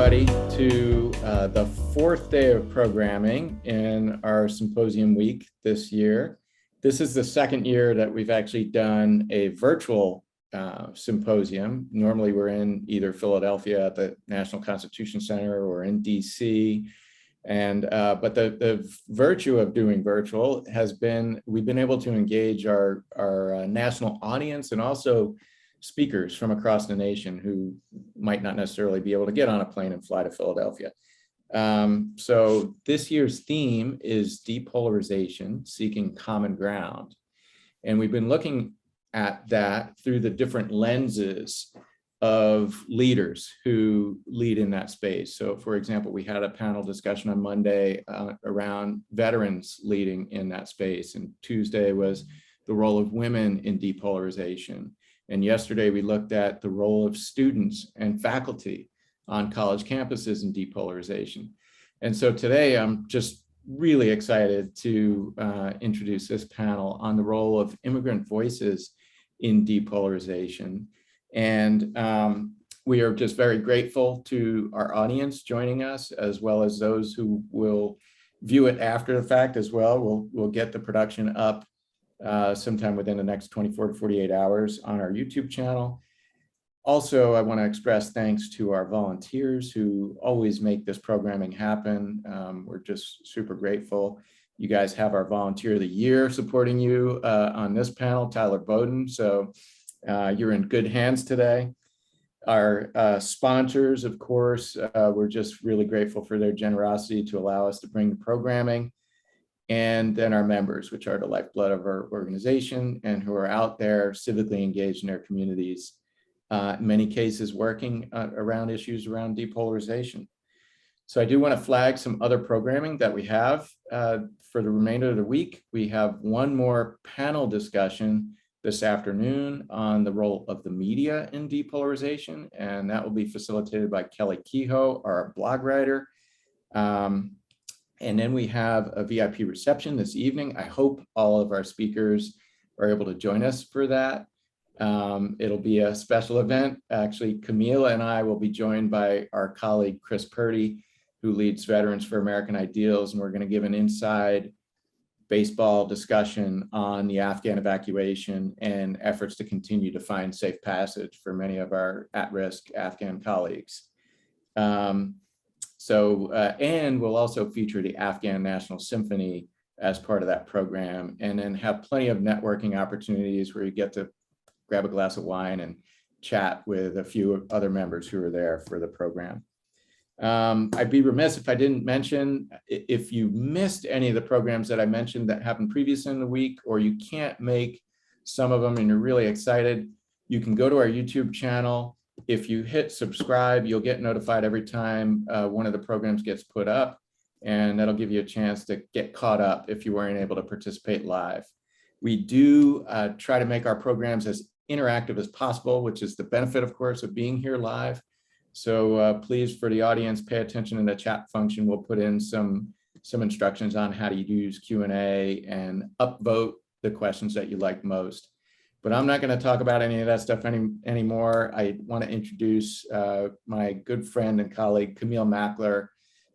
everybody to the fourth day of programming in our symposium week this year. This is the second year that we've actually done a virtual symposium. Normally we're in either Philadelphia at the National Constitution Center or in DC. But the virtue of doing virtual has been, we've been able to engage our national audience and also speakers from across the nation who might not necessarily be able to get on a plane and fly to Philadelphia. So this year's theme is depolarization, seeking common ground. And we've been looking at that through the different lenses of leaders who lead in that space. So for example, we had a panel discussion on Monday around veterans leading in that space. And Tuesday was the role of women in depolarization. And yesterday we looked at the role of students and faculty on college campuses in depolarization. And so today I'm just really excited to introduce this panel on the role of immigrant voices in depolarization. And we are just very grateful to our audience joining us, as well as those who will view it after the fact as well. We'll get the production up sometime within the next 24 to 48 hours on our YouTube channel. Also, I want to express thanks to our volunteers who always make this programming happen. We're just super grateful. You guys have our Volunteer of the Year supporting you on this panel, Tyler Bowden. So you're in good hands today. Our sponsors, of course, we're just really grateful for their generosity to allow us to bring the programming. And then our members, which are the lifeblood of our organization and who are out there civically engaged in their communities, in many cases working around issues around depolarization. So I do want to flag some other programming that we have for the remainder of the week. We have one more panel discussion this afternoon on the role of the media in depolarization, and that will be facilitated by Kelly Kehoe, our blog writer. And then we have a VIP reception this evening. I hope all of our speakers are able to join us for that. It'll be a special event. Actually, Camille and I will be joined by our colleague, Chris Purdy, who leads Veterans for American Ideals. And we're going to give an inside baseball discussion on the Afghan evacuation and efforts to continue to find safe passage for many of our at-risk Afghan colleagues. And we'll also feature the Afghan National Symphony as part of that program, and then have plenty of networking opportunities where you get to grab a glass of wine and chat with a few other members who are there for the program. I'd be remiss if I didn't mention, if you missed any of the programs that I mentioned that happened previously in the week, or you can't make some of them and you're really excited, you can go to our YouTube channel. If you hit subscribe, you'll get notified every time one of the programs gets put up, and that'll give you a chance to get caught up if you weren't able to participate live. We do try to make our programs as interactive as possible, which is the benefit, of course, of being here live. So please, for the audience, pay attention in the chat function. We'll put in some instructions on how to use Q&A and upvote the questions that you like most. But I'm not going to talk about any of that stuff anymore. I want to introduce my good friend and colleague, Camille Mackler,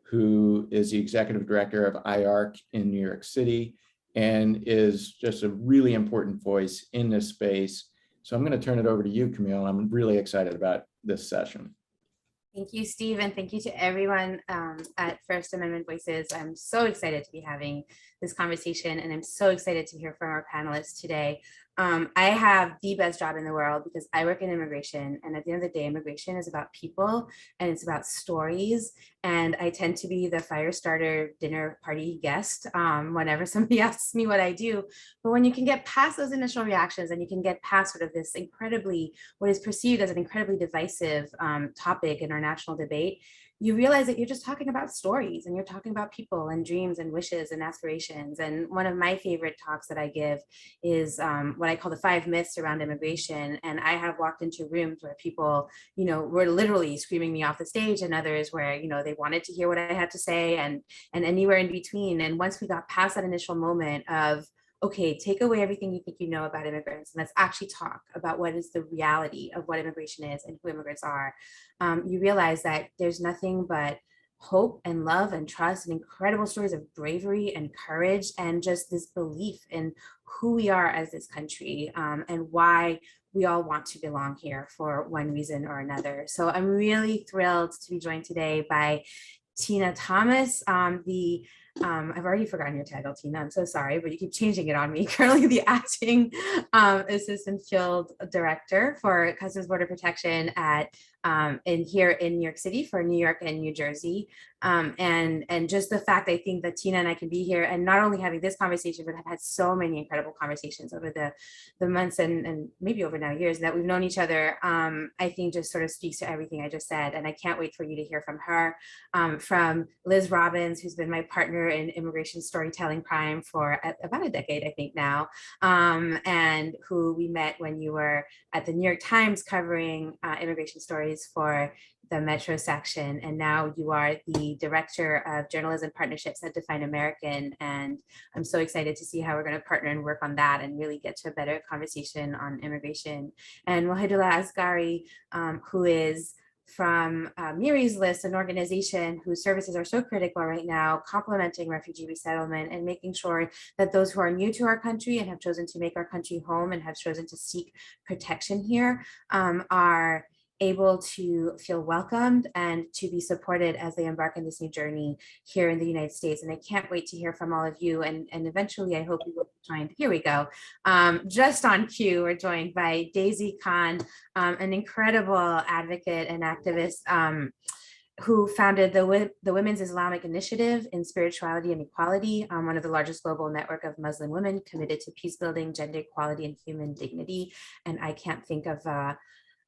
who is the executive director of Iarc in New York City and is just a really important voice in this space. So I'm going to turn it over to you, Camille. I'm really excited about this session. Thank you, Steve, and thank you to everyone at First Amendment Voices. I'm so excited to be having this conversation, and I'm so excited to hear from our panelists today. I have the best job in the world because I work in immigration, and at the end of the day, immigration is about people and it's about stories. And I tend to be the fire starter dinner party guest whenever somebody asks me what I do. But when you can get past those initial reactions and you can get past sort of this incredibly, what is perceived as an incredibly divisive topic in our national debate, you realize that you're just talking about stories and you're talking about people and dreams and wishes and aspirations. And one of my favorite talks that I give is what I call the 5 myths around immigration. And I have walked into rooms where people, were literally screaming me off the stage, and others where, they wanted to hear what I had to say, and anywhere in between. And once we got past that initial moment of, okay, take away everything you think you know about immigrants, and let's actually talk about what is the reality of what immigration is and who immigrants are, you realize that there's nothing but hope and love and trust and incredible stories of bravery and courage and just this belief in who we are as this country, and why we all want to belong here for one reason or another. So I'm really thrilled to be joined today by Tina Thomas, I've already forgotten your title, Tina. I'm so sorry, but you keep changing it on me. Currently the acting assistant field director for Customs Border Protection at here in New York City for New York and New Jersey. And just the fact I think that Tina and I can be here and not only having this conversation, but have had so many incredible conversations over the months and maybe over now years that we've known each other, I think just sort of speaks to everything I just said. And I can't wait for you to hear from her, from Liz Robbins, who's been my partner in immigration storytelling crime for about a decade, I think now, and who we met when you were at the New York Times covering immigration stories for the Metro section, and now you are the director of journalism partnerships at Define American, and I'm so excited to see how we're going to partner and work on that and really get to a better conversation on immigration. And Wahidullah Asghary, who is from Miri's List, an organization whose services are so critical right now, complementing refugee resettlement and making sure that those who are new to our country and have chosen to make our country home and have chosen to seek protection here are able to feel welcomed and to be supported as they embark on this new journey here in the United States. And I can't wait to hear from all of you. And eventually I hope we will be joined. Here we go. Just on cue, we're joined by Daisy Khan, an incredible advocate and activist who founded the Women's Islamic Initiative in Spirituality and Equality, one of the largest global network of Muslim women committed to peace building, gender equality, and human dignity. And I can't think of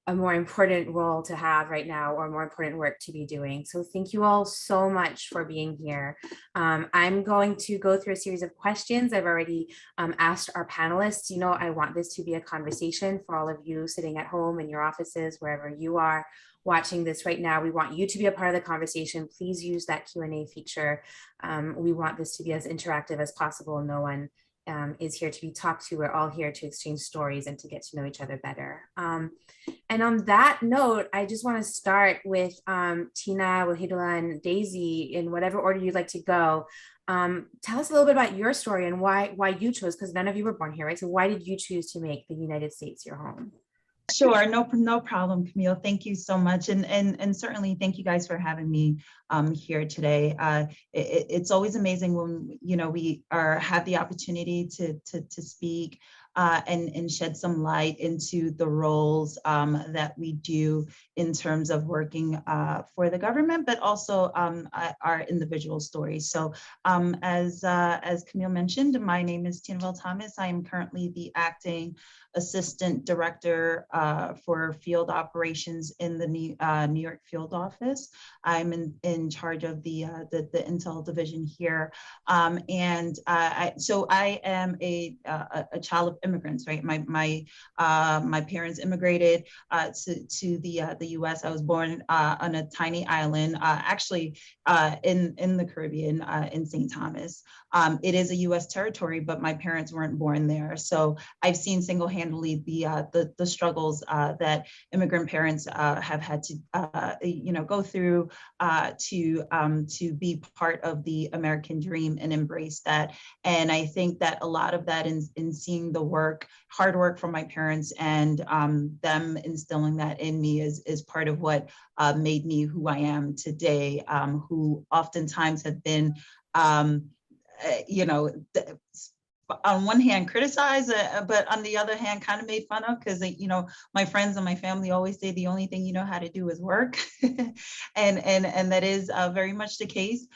a more important role to have right now or more important work to be doing. So thank you all so much for being here. I'm going to go through a series of questions. I've already asked our panelists. You know, I want this to be a conversation for all of you sitting at home in your offices, wherever you are watching this right now. We want you to be a part of the conversation. Please use that Q&A feature. We want this to be as interactive as possible. No one is here to be talked to. We're all here to exchange stories and to get to know each other better. And on that note, I just want to start with Tina, Wahidullah, and Daisy in whatever order you'd like to go. Tell us a little bit about your story and why you chose, because none of you were born here, right? So why did you choose to make the United States your home? Sure, no problem, Camille. Thank you so much, and certainly thank you guys for having me here today. It's always amazing when we have the opportunity to speak and shed some light into the roles that we do in terms of working for the government, but also our individual stories. So as Camille mentioned, my name is TenaVel Thomas. I am currently the acting assistant director for field operations in the New York field office. I'm in charge of the Intel division here, so I am a child of immigrants, right? My parents immigrated to the U.S. I was born on a tiny island, actually in the Caribbean, in St. Thomas. It is a U.S. territory, but my parents weren't born there, so I've seen single-handedly the struggles that immigrant parents have had to go through to be part of the American dream and embrace that. And I think that a lot of that in seeing the hard work from my parents and them instilling that in me is part of what made me who I am today, who oftentimes have been on one hand criticized, but on the other hand kind of made fun of, because my friends and my family always say the only thing you know how to do is work. and that is very much the case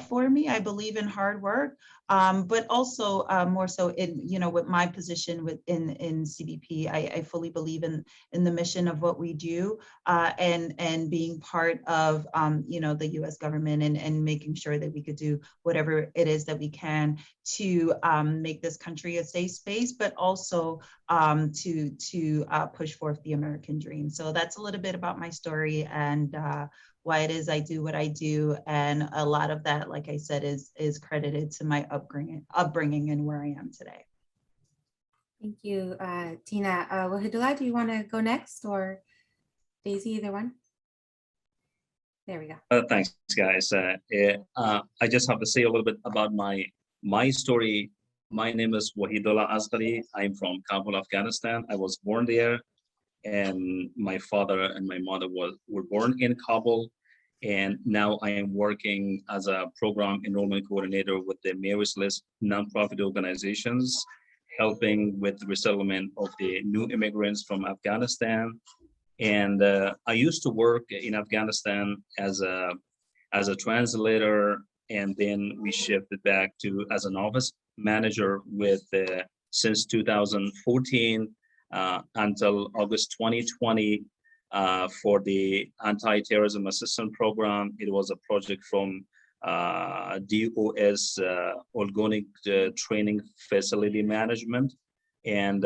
for me. I believe in hard work, but also more so in with my position in CBP. I fully believe in the mission of what we do, and being part of the U.S. government and making sure that we could do whatever it is that we can to make this country a safe space, but also to push forth the American dream. So that's a little bit about my story and why it is I do what I do. And a lot of that, like I said, is credited to my upbringing and where I am today. Thank you, Tina. Wahidullah, do you want to go next, or Daisy, either one? There we go. Thanks, guys. I just have to say a little bit about my story. My name is Wahidullah Asghary. I'm from Kabul, Afghanistan. I was born there, and my father and my mother were born in Kabul. And now I am working as a program enrollment coordinator with the Mayor's List nonprofit organizations, helping with the resettlement of the new immigrants from Afghanistan. And I used to work in Afghanistan as a translator, and then we shifted back to as an office manager with since 2014 until August 2020 for the anti-terrorism assistance program. It was a project from DOS, Organic Training Facility Management, and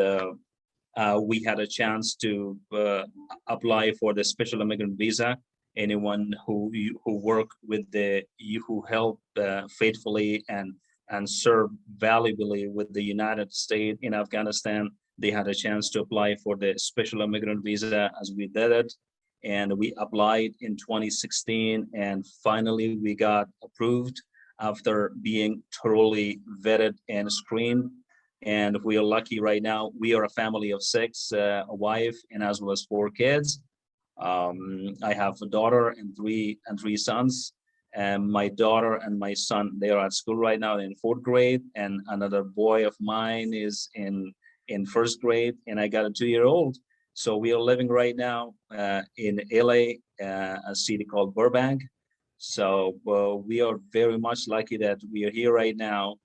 we had a chance to apply for the special immigrant visa. Anyone who work with who help faithfully and serve valuably with the United States in Afghanistan, they had a chance to apply for the special immigrant visa as we did it. And we applied in 2016, and finally we got approved after being thoroughly vetted and screened. And we are lucky right now. We are a family of 6, a wife, and as well as 4 kids. I have a daughter and three sons. And my daughter and my son, they are at school right now in 4th grade, and another boy of mine is in 1st grade, and I got a 2-year-old. So we are living right now in LA, a city called Burbank. So we are very much lucky that we are here right now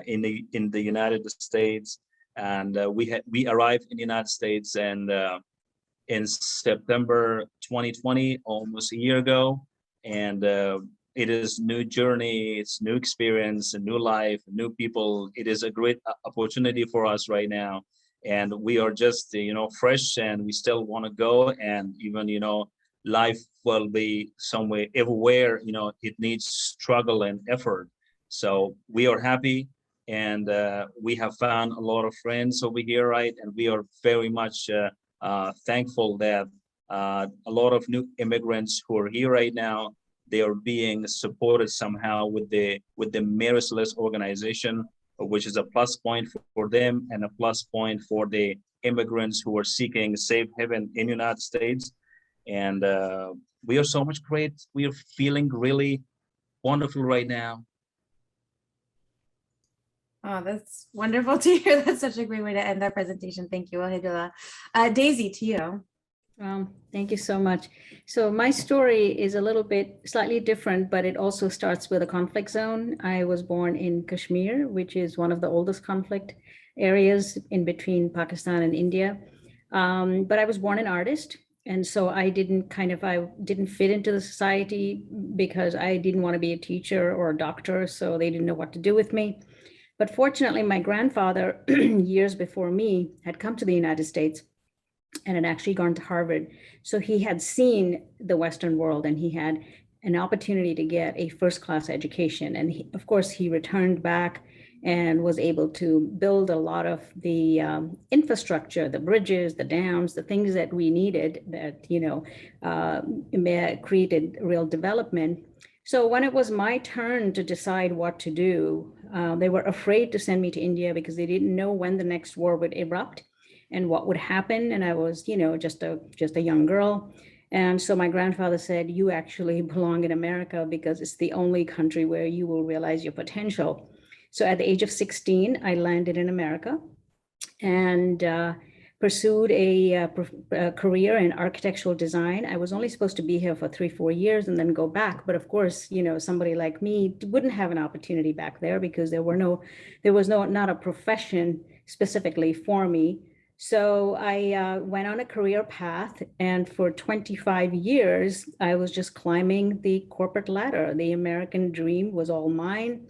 in the United States, and we arrived in the United States and in September 2020, almost a year ago, and it is new journey, it's new experience, a new life, new people. It is a great opportunity for us right now, and we are just fresh, and we still want to go, and even life will be somewhere everywhere. It needs struggle and effort. So we are happy, and we have found a lot of friends over here, right? And we are very much thankful that a lot of new immigrants who are here right now, they are being supported somehow with the Mayor's List organization, which is a plus point for them and a plus point for the immigrants who are seeking safe haven in the United States. And we are so much great. We are feeling really wonderful right now. Oh, that's wonderful to hear. That's such a great way to end our presentation. Thank you, Wahidullah. Daisy, to you. Thank you so much. So my story is a little bit slightly different, but it also starts with a conflict zone. I was born in Kashmir, which is one of the oldest conflict areas in between Pakistan and India. But I was born an artist. And so I didn't fit into the society because I didn't want to be a teacher or a doctor. So they didn't know what to do with me. But fortunately, my grandfather, years before me, had come to the United States and had actually gone to Harvard. So he had seen the Western world, and he had an opportunity to get a first-class education. And of course, he returned back and was able to build a lot of the infrastructure, the bridges, the dams, the things that we needed that, created real development. So when it was my turn to decide what to do, they were afraid to send me to India because they didn't know when the next war would erupt and what would happen. And I was, just a young girl. And so my grandfather said, you actually belong in America because it's the only country where you will realize your potential. So at the age of 16, I landed in America and pursued a career in architectural design. I was only supposed to be here for 3-4 years and then go back. But of course, somebody like me wouldn't have an opportunity back there because there was not a profession specifically for me. So I went on a career path, and for 25 years, I was just climbing the corporate ladder. The American dream was all mine.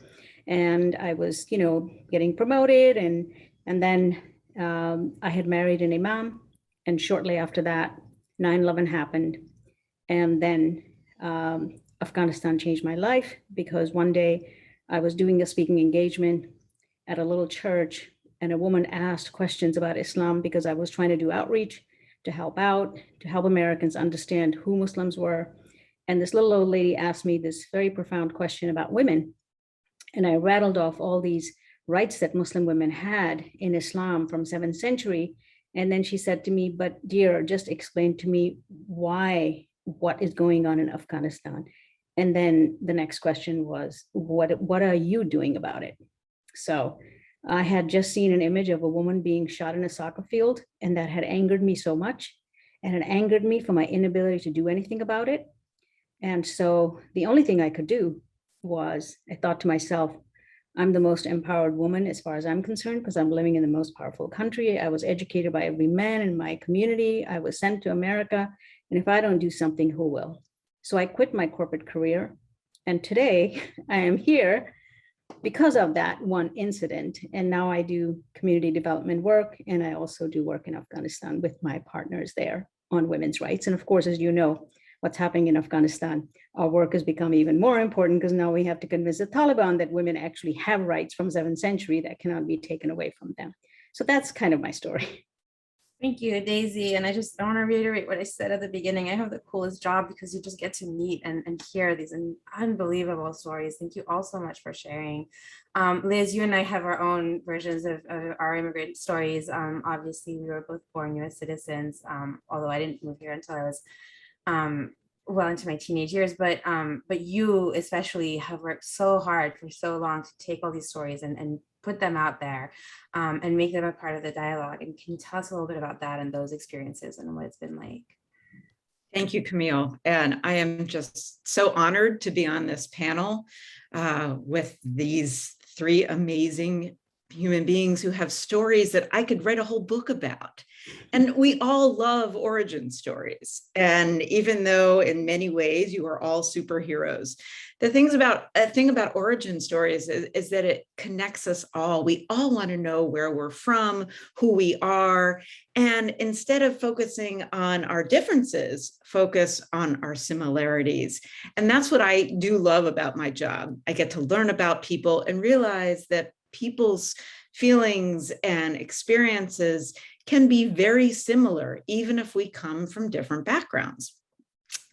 And I was, getting promoted, and then I had married an imam, and shortly after that, 9/11 happened. And then Afghanistan changed my life because one day I was doing a speaking engagement at a little church and a woman asked questions about Islam because I was trying to do outreach to help out, to help Americans understand who Muslims were. And this little old lady asked me this very profound question about women. And I rattled off all these rights that Muslim women had in Islam from 7th century. And then she said to me, but dear, just explain to me what is going on in Afghanistan. And then the next question was, what are you doing about it? So I had just seen an image of a woman being shot in a soccer field, and that had angered me so much. And it angered me for my inability to do anything about it. And so the only thing I could do was, I thought to myself, I'm the most empowered woman as far as I'm concerned, because I'm living in the most powerful country. I was educated by every man in my community. I was sent to America. And if I don't do something, who will? So I quit my corporate career. And today I am here because of that one incident. And now I do community development work. And I also do work in Afghanistan with my partners there on women's rights. And of course, as you know, what's happening in Afghanistan, our work has become even more important because now we have to convince the Taliban that women actually have rights from 7th century that cannot be taken away from them. So that's kind of my story. Thank you, Daisy. And I want to reiterate what I said at the beginning. I have the coolest job because you just get to meet and hear these unbelievable stories. Thank you all so much for sharing. Liz, you and I have our own versions of our immigrant stories. Obviously, we were both born US citizens, although I didn't move here until I was well into my teenage years, but you especially have worked so hard for so long to take all these stories and put them out there and make them a part of the dialogue. And can you tell us a little bit about that and those experiences and what it's been like? Thank you, Camille. And I am just so honored to be on this panel with these three amazing human beings who have stories that I could write a whole book about. And we all love origin stories. And even though in many ways you are all superheroes, the thing about origin stories is that it connects us all. We all want to know where we're from, who we are. And instead of focusing on our differences, focus on our similarities. And that's what I do love about my job. I get to learn about people and realize that people's feelings and experiences can be very similar, even if we come from different backgrounds.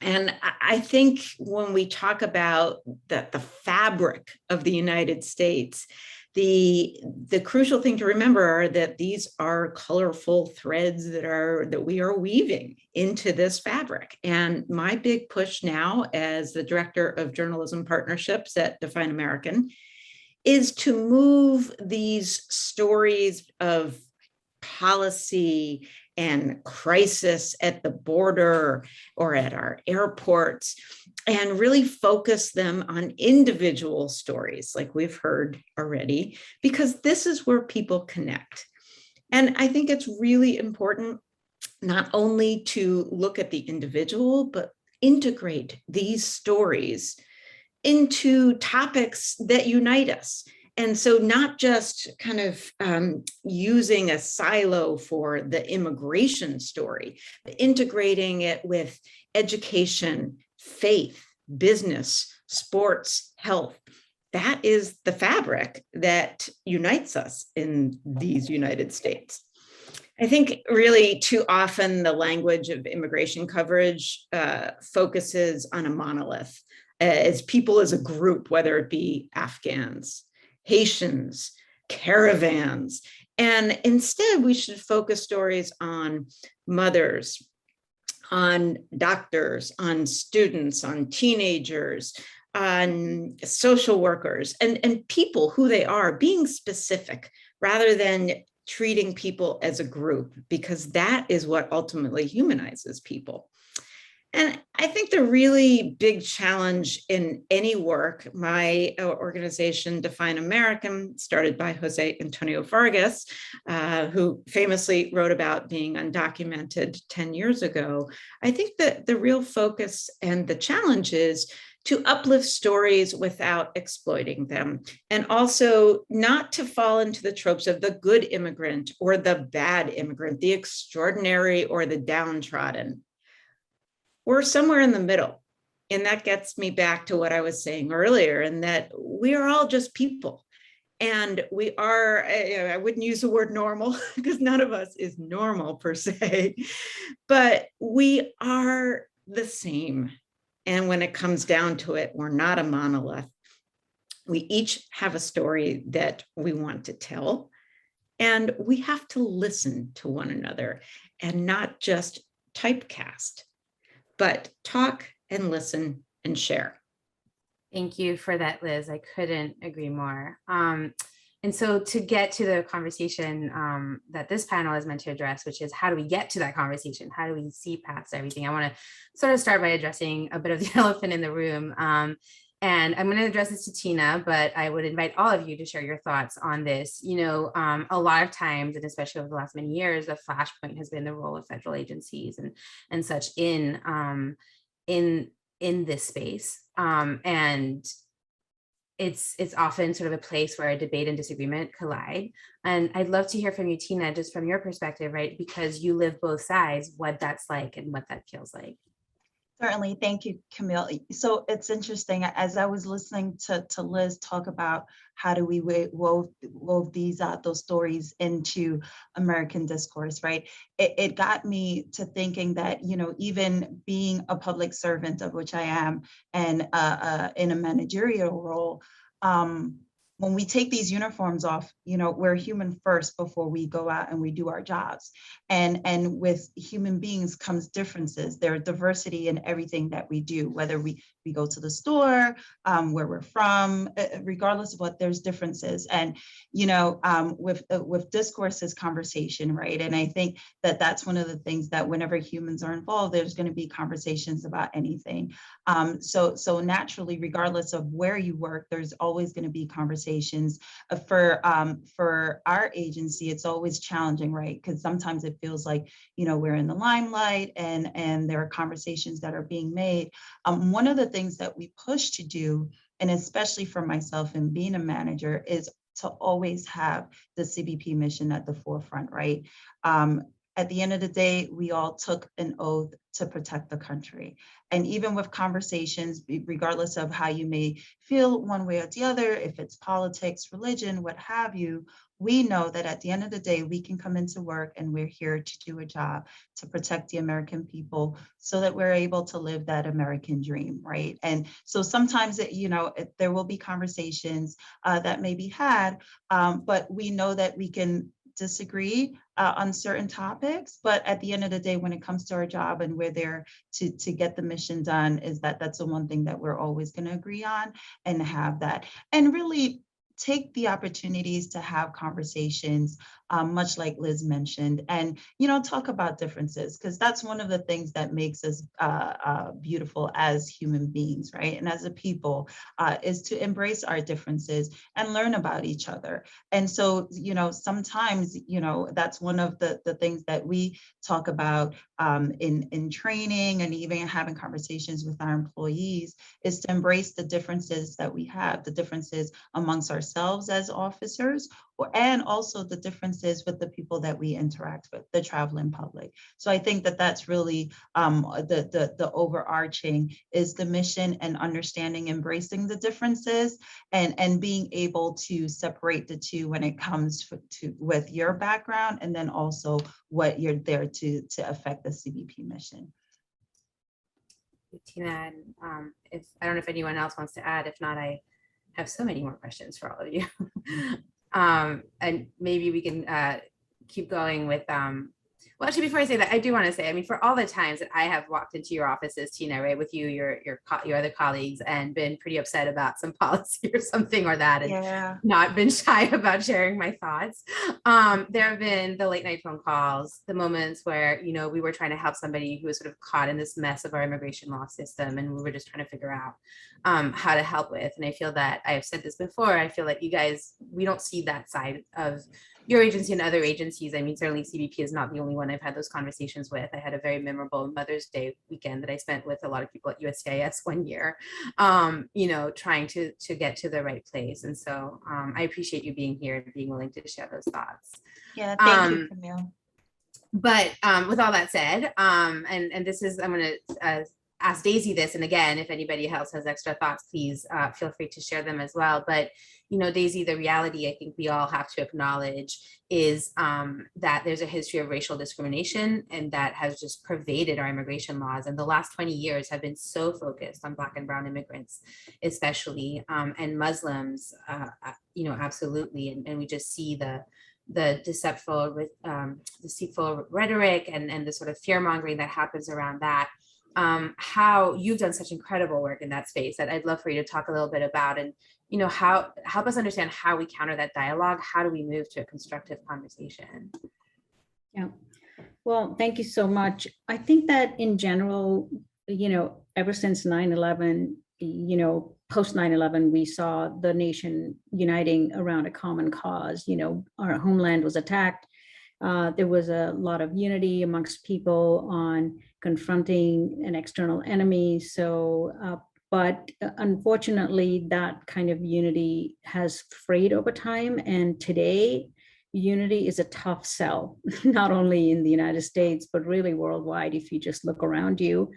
And I think when we talk about the fabric of the United States, the crucial thing to remember are that these are colorful threads that we are weaving into this fabric. And my big push now as the Director of Journalism Partnerships at Define American is to move these stories of policy and crisis at the border or at our airports and really focus them on individual stories like we've heard already, because this is where people connect. And I think it's really important not only to look at the individual, but integrate these stories into topics that unite us. And so not just kind of using a silo for the immigration story, but integrating it with education, faith, business, sports, health. That is the fabric that unites us in these United States. I think really too often the language of immigration coverage focuses on a monolith, as people as a group, whether it be Afghans, Haitians, caravans. And instead, we should focus stories on mothers, on doctors, on students, on teenagers, on social workers, and people, who they are, being specific rather than treating people as a group, because that is what ultimately humanizes people. And I think the really big challenge in any work, my organization, Define American, started by Jose Antonio Vargas, who famously wrote about being undocumented 10 years ago. I think that the real focus and the challenge is to uplift stories without exploiting them, and also not to fall into the tropes of the good immigrant or the bad immigrant, the extraordinary or the downtrodden. We're somewhere in the middle. And that gets me back to what I was saying earlier, and that we are all just people. And we are, I wouldn't use the word normal because none of us is normal per se, but we are the same. And when it comes down to it, we're not a monolith. We each have a story that we want to tell, and we have to listen to one another and not just typecast, but talk and listen and share. Thank you for that, Liz. I couldn't agree more. And so to get to the conversation that this panel is meant to address, which is how do we get to that conversation? How do we see past everything? I want to sort of start by addressing a bit of the elephant in the room. And I'm going to address this to Tina, but I would invite all of you to share your thoughts on this. You know, a lot of times, and especially over the last many years, the flashpoint has been the role of federal agencies and such in this space. And it's often sort of a place where debate and disagreement collide. And I'd love to hear from you, Tina, just from your perspective, right? Because you live both sides, what that's like and what that feels like. Certainly. Thank you, Camille. So it's interesting, as I was listening to Liz talk about how do we wove these those stories into American discourse, right? It got me to thinking that, you know, even being a public servant, of which I am, and in a managerial role, when we take these uniforms off, you know, we're human first before we go out and we do our jobs. And with human beings comes differences. There's diversity in everything that we do, whether we go to the store, where we're from, regardless of what, there's differences. And, you know, with discourse is conversation, right? And I think that that's one of the things that whenever humans are involved, there's going to be conversations about anything. So naturally, regardless of where you work, there's always going to be conversations. For our agency, it's always challenging, right? Because sometimes it feels like, you know, we're in the limelight and there are conversations that are being made. One of the things that we push to do, and especially for myself and being a manager, is to always have the CBP mission at the forefront, right? At the end of the day, we all took an oath to protect the country. And even with conversations, regardless of how you may feel one way or the other, if it's politics, religion, what have you, we know that at the end of the day, we can come into work and we're here to do a job to protect the American people so that we're able to live that American dream, right? And so sometimes, there will be conversations that may be had, but we know that we can disagree on certain topics, but at the end of the day, when it comes to our job and we're there to get the mission done, that's the one thing that we're always going to agree on and have that. And really take the opportunities to have conversations, much like Liz mentioned, and, talk about differences, because that's one of the things that makes us beautiful as human beings, right? And as a people, is to embrace our differences and learn about each other. And so, sometimes, that's one of the things that we talk about in training and even having conversations with our employees, is to embrace the differences that we have, the differences amongst ourselves as officers, and also the differences with the people that we interact with, the traveling public. So I think that that's really the overarching is the mission and understanding, embracing the differences, and being able to separate the two when it comes with your background, and then also what you're there to affect the CBP mission. Tina, if I don't know if anyone else wants to add. If not, I have so many more questions for all of you. And maybe we can keep going with, well, actually, before I say that, I do want to say, I mean, for all the times that I have walked into your offices, Tina, right, with you, your other colleagues, and been pretty upset about some policy or something or that, and not been shy about sharing my thoughts. There have been the late night phone calls, the moments where, we were trying to help somebody who was sort of caught in this mess of our immigration law system, and we were just trying to figure out how to help with. And I feel that I've said this before, I feel like you guys, we don't see that side of your agency and other agencies. I mean, certainly CBP is not the only one I've had those conversations with. I had a very memorable Mother's Day weekend that I spent with a lot of people at USCIS one year, trying to get to the right place. And so I appreciate you being here and being willing to share those thoughts. Yeah, thank you, Camille. But with all that said, and this is, I'm going to ask Daisy this, and again, if anybody else has extra thoughts, please feel free to share them as well. But, you know, Daisy, the reality I think we all have to acknowledge is that there's a history of racial discrimination, and that has just pervaded our immigration laws. And the last 20 years have been so focused on Black and brown immigrants, especially, and Muslims, you know, absolutely. And we just see the deceitful rhetoric and the sort of fear-mongering that happens around that. How you've done such incredible work in that space that I'd love for you to talk a little bit about, and, you know, help us understand how we counter that dialogue. How do we move to a constructive conversation? Yeah, well, thank you so much. I think that in general, you know, ever since 9/11, you know, post 9/11, we saw the nation uniting around a common cause. You know, our homeland was attacked. There was a lot of unity amongst people on confronting an external enemy. So, but unfortunately, that kind of unity has frayed over time. And today, unity is a tough sell, not only in the United States, but really worldwide. If you just look around you,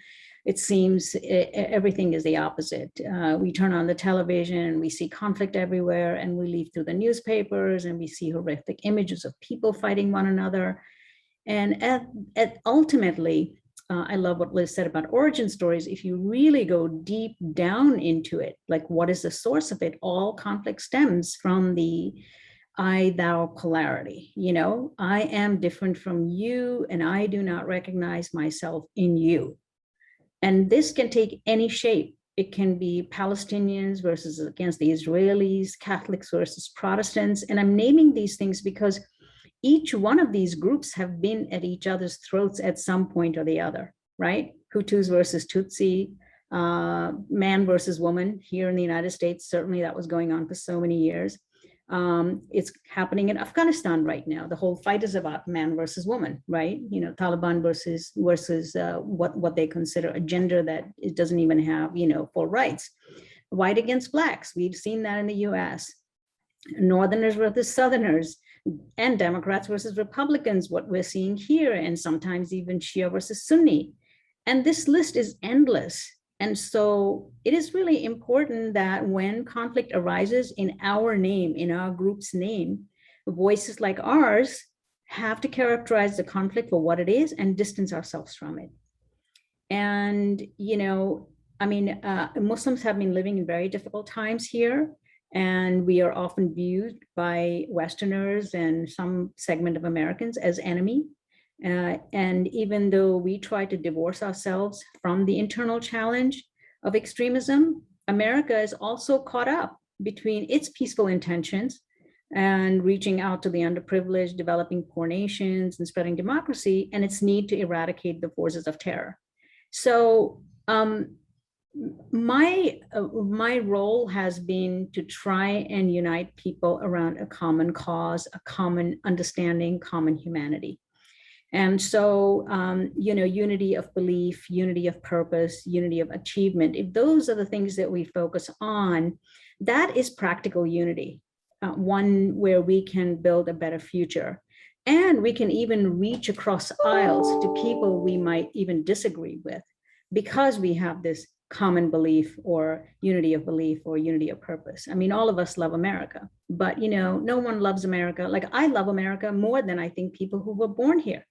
it seems everything is the opposite. We turn on the television and we see conflict everywhere, and we leaf through the newspapers and we see horrific images of people fighting one another. And ultimately, I love what Liz said about origin stories. If you really go deep down into it, like what is the source of it? All conflict stems from the I-thou polarity. You know, I am different from you, and I do not recognize myself in you. And this can take any shape. It can be Palestinians versus against the Israelis, Catholics versus Protestants. And I'm naming these things because each one of these groups have been at each other's throats at some point or the other, right? Hutus versus Tutsi, man versus woman here in the United States. Certainly that was going on for so many years. It's happening in Afghanistan right now. The whole fight is about man versus woman, right? You know, Taliban versus what they consider a gender that it doesn't even have, you know, full rights. White against blacks. We've seen that in the US. Northerners versus Southerners, and Democrats versus Republicans, what we're seeing here, and sometimes even Shia versus Sunni. And this list is endless. And so it is really important that when conflict arises in our name, in our group's name, voices like ours have to characterize the conflict for what it is and distance ourselves from it. And, you know, I mean, Muslims have been living in very difficult times here, and we are often viewed by Westerners and some segment of Americans as enemy. And even though we try to divorce ourselves from the internal challenge of extremism, America is also caught up between its peaceful intentions and reaching out to the underprivileged, developing poor nations and spreading democracy, and its need to eradicate the forces of terror. So my role has been to try and unite people around a common cause, a common understanding, common humanity. And so, you know, unity of belief, unity of purpose, unity of achievement, if those are the things that we focus on, that is practical unity, one where we can build a better future. And we can even reach across aisles to people we might even disagree with, because we have this common belief or unity of belief or unity of purpose. I mean, all of us love America, but, you know, no one loves America. Like, I love America more than I think people who were born here.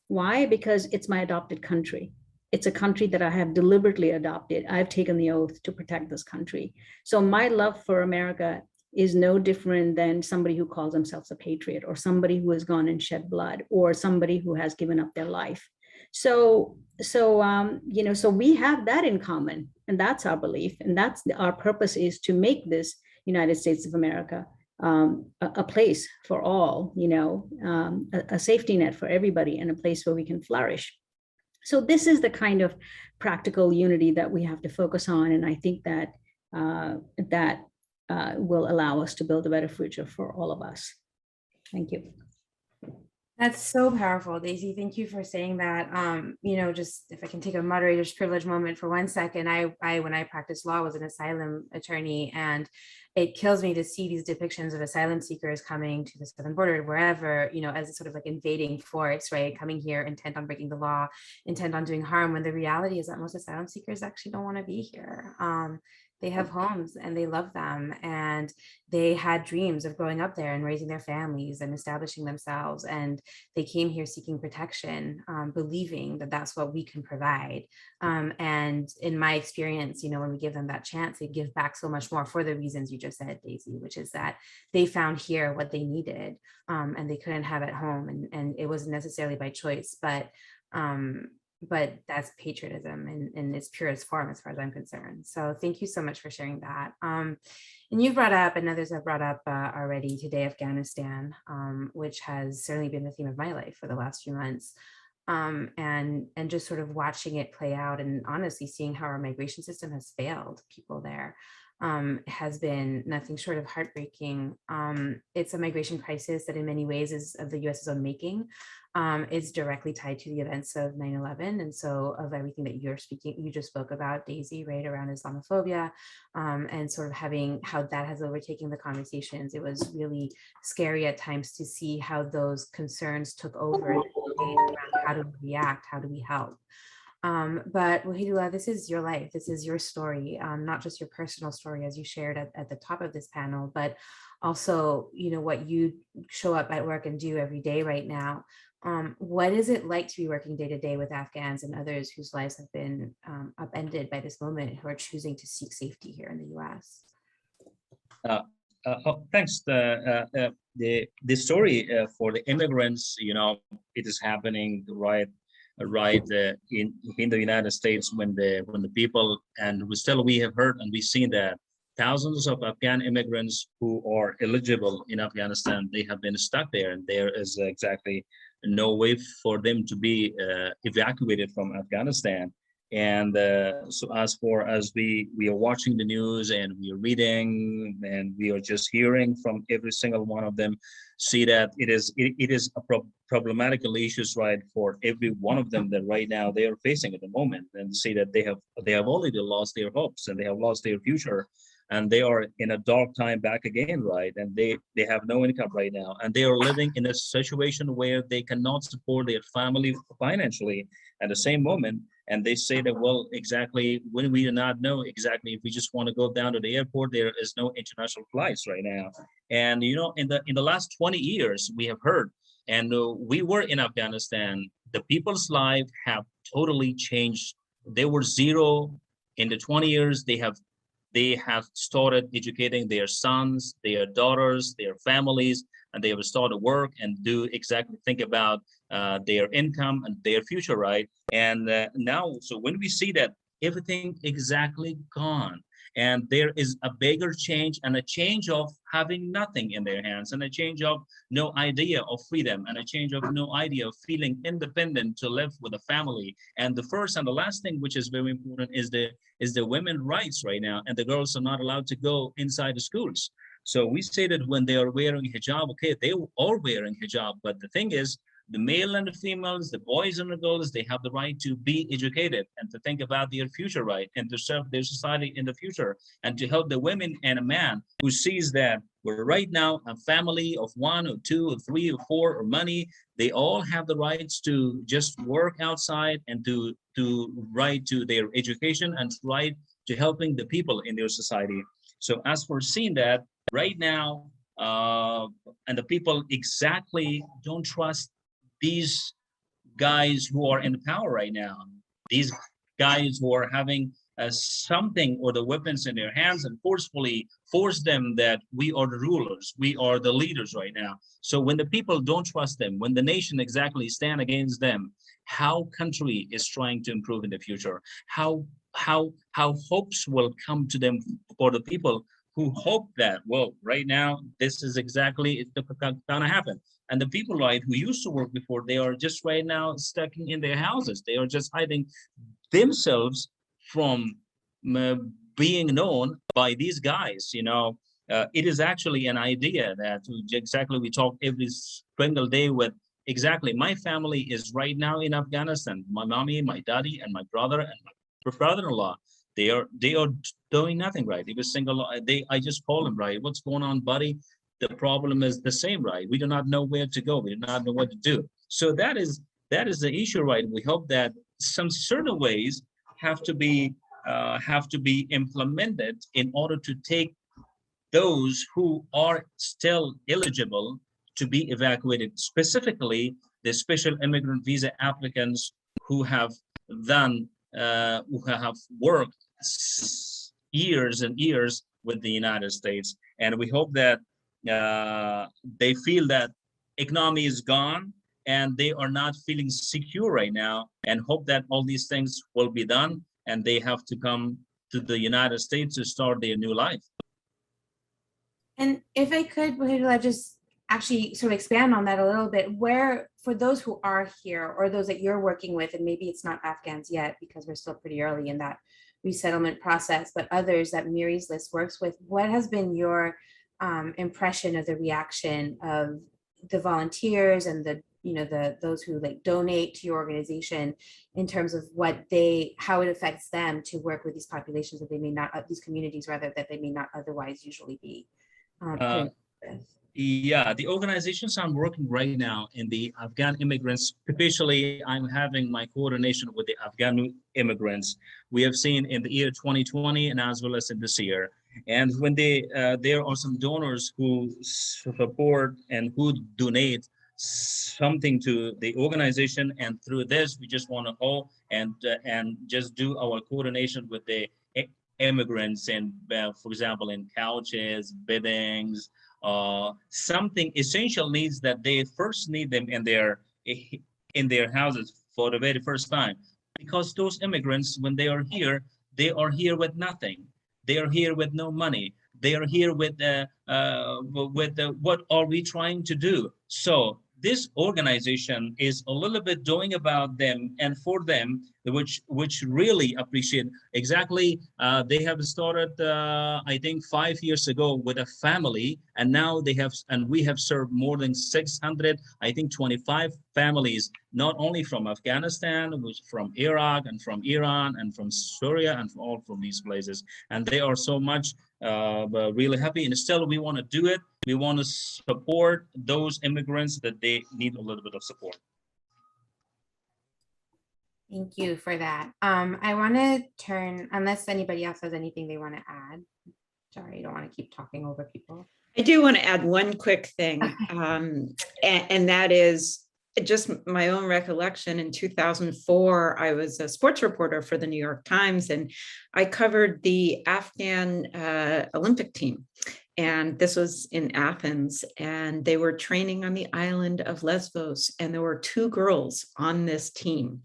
Why? Because it's my adopted country. It's a country that I have deliberately adopted. I've taken the oath to protect this country. So my love for America is no different than somebody who calls themselves a patriot, or somebody who has gone and shed blood, or somebody who has given up their life. So you know, so we have that in common, and that's our belief, and that's our purpose, is to make this United States of America a place for all, you know, a safety net for everybody, and a place where we can flourish. So this is the kind of practical unity that we have to focus on, and I think that that will allow us to build a better future for all of us. Thank you. That's so powerful, Daisy. Thank you for saying that. Just if I can take a moderator's privilege moment for 1 second, I when I practiced law, was an asylum attorney, and it kills me to see these depictions of asylum seekers coming to the southern border, wherever, as a sort of like invading force, right? Coming here intent on breaking the law, intent on doing harm, when the reality is that most asylum seekers actually don't want to be here. They have homes and they love them, and they had dreams of growing up there and raising their families and establishing themselves, and they came here seeking protection, believing that that's what we can provide. And in my experience, when we give them that chance, they give back so much more for the reasons you just said, Daisy, which is that they found here what they needed, and they couldn't have at home, and it wasn't necessarily by choice, but that's patriotism in its purest form, as far as I'm concerned. So thank you so much for sharing that. And you've brought up, and others have brought up already today, Afghanistan, which has certainly been the theme of my life for the last few months. And just sort of watching it play out, and honestly seeing how our migration system has failed people there, has been nothing short of heartbreaking. It's a migration crisis that in many ways is of the US's own making. Is directly tied to the events of 9/11, and so of everything that you just spoke about, Daisy, right, around Islamophobia, and sort of having how that has overtaken the conversations. It was really scary at times to see how those concerns took over the debate around how do we react, how do we help. But Wahidullah, this is your life, this is your story, not just your personal story as you shared at the top of this panel, but also, what you show up at work and do every day right now. What is it like to be working day to day with Afghans and others whose lives have been upended by this moment, who are choosing to seek safety here in the US? Thanks. The story for the immigrants, it is happening right in the United States, when the people, and we have heard and we've seen that thousands of Afghan immigrants who are eligible in Afghanistan, they have been stuck there, and there is exactly no way for them to be evacuated from Afghanistan. And so as we are watching the news and we are reading and we are just hearing from every single one of them, see that it is a problematical issues, right, for every one of them that right now they are facing at the moment, and see that they have already lost their hopes and they have lost their future, and they are in a dark time back again, right? And they have no income right now, and they are living in a situation where they cannot support their family financially at the same moment. And they say that, well, exactly, when we do not know exactly if we just want to go down to the airport, there is no international flights right now. And in the last 20 years, we have heard, and we were in Afghanistan, the people's life have totally changed. They were zero. In the 20 years, they have started educating their sons, their daughters, their families, and they have started work and think about their income and their future, right? And now, so when we see that everything exactly gone, and there is a bigger change, and a change of having nothing in their hands, and a change of no idea of freedom, and a change of no idea of feeling independent to live with a family. And the first and the last thing, which is very important, is the women's rights right now, and the girls are not allowed to go inside the schools. So we say that when they are wearing hijab, okay, they are wearing hijab, but the thing is, the male and the females, the boys and the girls, they have the right to be educated and to think about their future, right? And to serve their society in the future, and to help the women and a man who sees that we're right now a family of 1 or 2 or 3 or 4 or money, they all have the rights to just work outside and to right to their education and right to helping the people in their society. So as for seeing that right now, and the people exactly don't trust these guys who are in power right now, these guys who are having something or the weapons in their hands and forcefully force them that we are the rulers, we are the leaders right now. So when the people don't trust them, when the nation exactly stand against them, how country is trying to improve in the future, how hopes will come to them for the people who hope that, well, right now, this is exactly it's gonna happen. And the people, right, who used to work before, they are just right now stuck in their houses. They are just hiding themselves from being known by these guys. It is actually an idea that exactly we talk every single day with exactly. My family is right now in Afghanistan. My mommy, my daddy, and my brother and my brother-in-law. They are doing nothing, right. He was single. I just call him, right. What's going on, buddy? The problem is the same, right. We do not know where to go. We do not know what to do. So that is the issue, right. We hope that some certain ways have to be implemented in order to take those who are still eligible to be evacuated, specifically the special immigrant visa applicants who have worked years and years with the United States. And we hope that they feel that economy is gone and they are not feeling secure right now, and hope that all these things will be done and they have to come to the United States to start their new life. And if I could, Wahidullah, just actually sort of expand on that a little bit, where for those who are here or those that you're working with, and maybe it's not Afghans yet because we're still pretty early in that resettlement process, but others that Miri's list works with, what has been your impression of the reaction of the volunteers and those who like donate to your organization in terms of how it affects them to work with these populations that they may not, these communities rather, that they may not otherwise usually be? Yeah, the organizations I'm working right now in the Afghan immigrants, especially I'm having my coordination with the Afghan immigrants. We have seen in the year 2020 and as well as in this year. And when there are some donors who support and who donate something to the organization, and through this we just want to go and just do our coordination with the immigrants, and for example in couches, beddings, something essential needs that they first need them in their houses for the very first time, because those immigrants, when they are here with nothing. They are here with no money. They are here with what are we trying to do? So this organization is a little bit doing about them and for them, which really appreciate. Exactly, they have started, I think 5 years ago with a family, and now we have served more than 600, I think 25 families, not only from Afghanistan, which from Iraq and from Iran and from Syria and all from these places. And they are so much really happy. And still we want to do it. We want to support those immigrants that they need a little bit of support. Thank you for that. I want to turn, unless anybody else has anything they want to add. Sorry, I don't want to keep talking over people. I do want to add one quick thing, and that is just my own recollection. In 2004, I was a sports reporter for the New York Times, and I covered the Afghan Olympic team. And this was in Athens, and they were training on the island of Lesbos, and there were 2 girls on this team.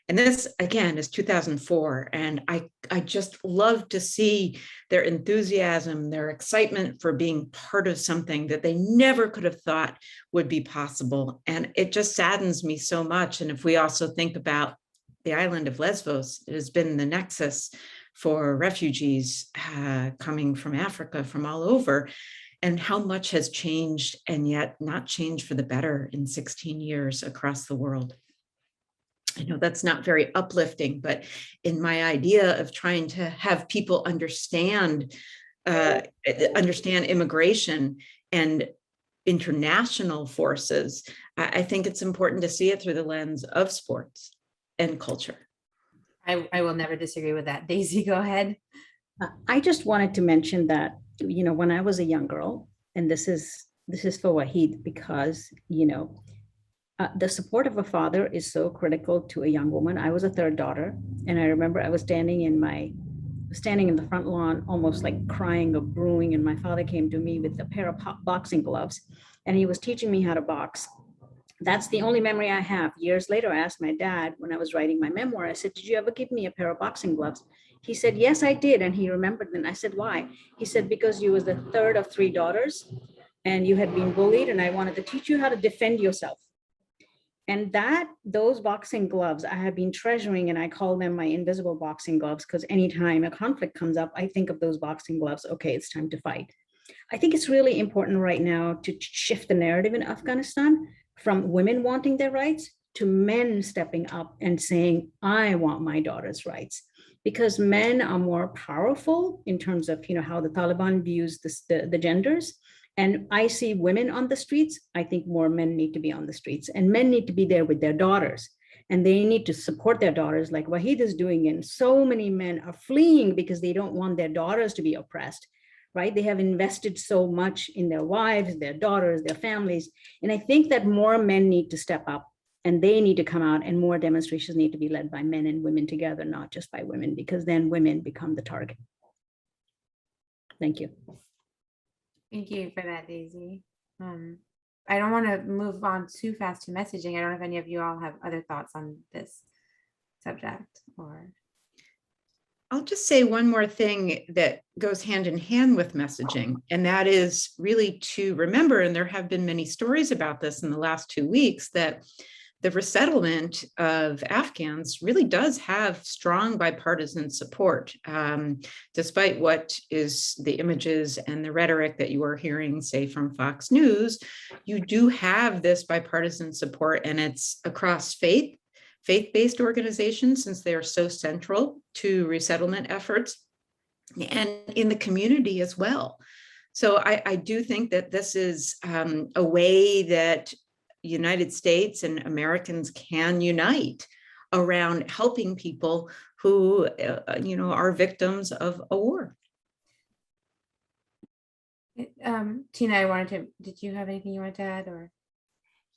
And this, again, is 2004. And I just love to see their enthusiasm, their excitement for being part of something that they never could have thought would be possible. And it just saddens me so much. And if we also think about the island of Lesbos, it has been the nexus for refugees coming from Africa, from all over, and how much has changed, and yet not changed for the better in 16 years across the world. I know that's not very uplifting, but in my idea of trying to have people understand immigration and international forces, I think it's important to see it through the lens of sports and culture. I will never disagree with that. Daisy, go ahead. I just wanted to mention that, when I was a young girl, and this is for Wahid, because, the support of a father is so critical to a young woman. I was a 3rd daughter, and I remember I was standing in the front lawn, almost like crying or brewing, and my father came to me with a pair of boxing gloves, and he was teaching me how to box. That's the only memory I have. Years later, I asked my dad when I was writing my memoir, I said, "Did you ever give me a pair of boxing gloves?" He said, "Yes, I did." And he remembered. And I said, "Why?" He said, "Because you was the 3rd of 3 daughters and you had been bullied, and I wanted to teach you how to defend yourself." And those boxing gloves I have been treasuring, and I call them my invisible boxing gloves, because anytime a conflict comes up, I think of those boxing gloves. Okay, it's time to fight. I think it's really important right now to shift the narrative in Afghanistan, from women wanting their rights to men stepping up and saying, I want my daughter's rights. Because men are more powerful in terms of, how the Taliban views the genders. And I see women on the streets. I think more men need to be on the streets, and men need to be there with their daughters. And they need to support their daughters like Wahid is doing. And so many men are fleeing because they don't want their daughters to be oppressed, right? They have invested so much in their wives, their daughters, their families. And I think that more men need to step up, and they need to come out, and more demonstrations need to be led by men and women together, not just by women, because then women become the target. Thank you. Thank you for that, Daisy. I don't want to move on too fast to messaging. I don't know if any of you all have other thoughts on this subject or. I'll just say one more thing that goes hand in hand with messaging, and that is really to remember, and there have been many stories about this in the last 2 weeks, that the resettlement of Afghans really does have strong bipartisan support, despite what is the images and the rhetoric that you are hearing, say, from Fox News. You do have this bipartisan support, and it's across faith-based organizations, since they are so central to resettlement efforts, and in the community as well. So I do think that this is a way that United States and Americans can unite around helping people who, are victims of a war. Tina, did you have anything you wanted to add, or?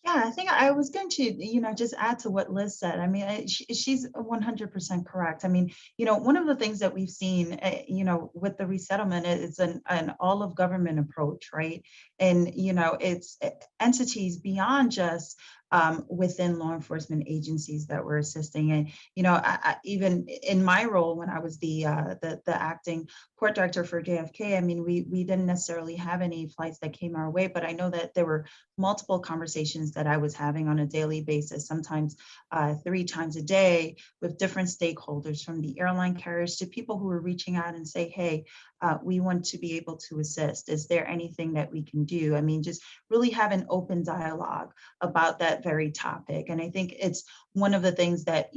Yeah, I think I was going to, just add to what Liz said. I mean, she's 100% correct. I mean, one of the things that we've seen, with the resettlement is an all of government approach, right? And, it's entities beyond just within law enforcement agencies that we're assisting. And, I, even in my role when I was the acting court director for JFK, I mean, we didn't necessarily have any flights that came our way, but I know that there were multiple conversations that I was having on a daily basis, sometimes 3 times a day, with different stakeholders, from the airline carriers to people who were reaching out and say, hey, we want to be able to assist. Is there anything that we can do? I mean, just really have an open dialogue about that very topic. And I think it's one of the things that,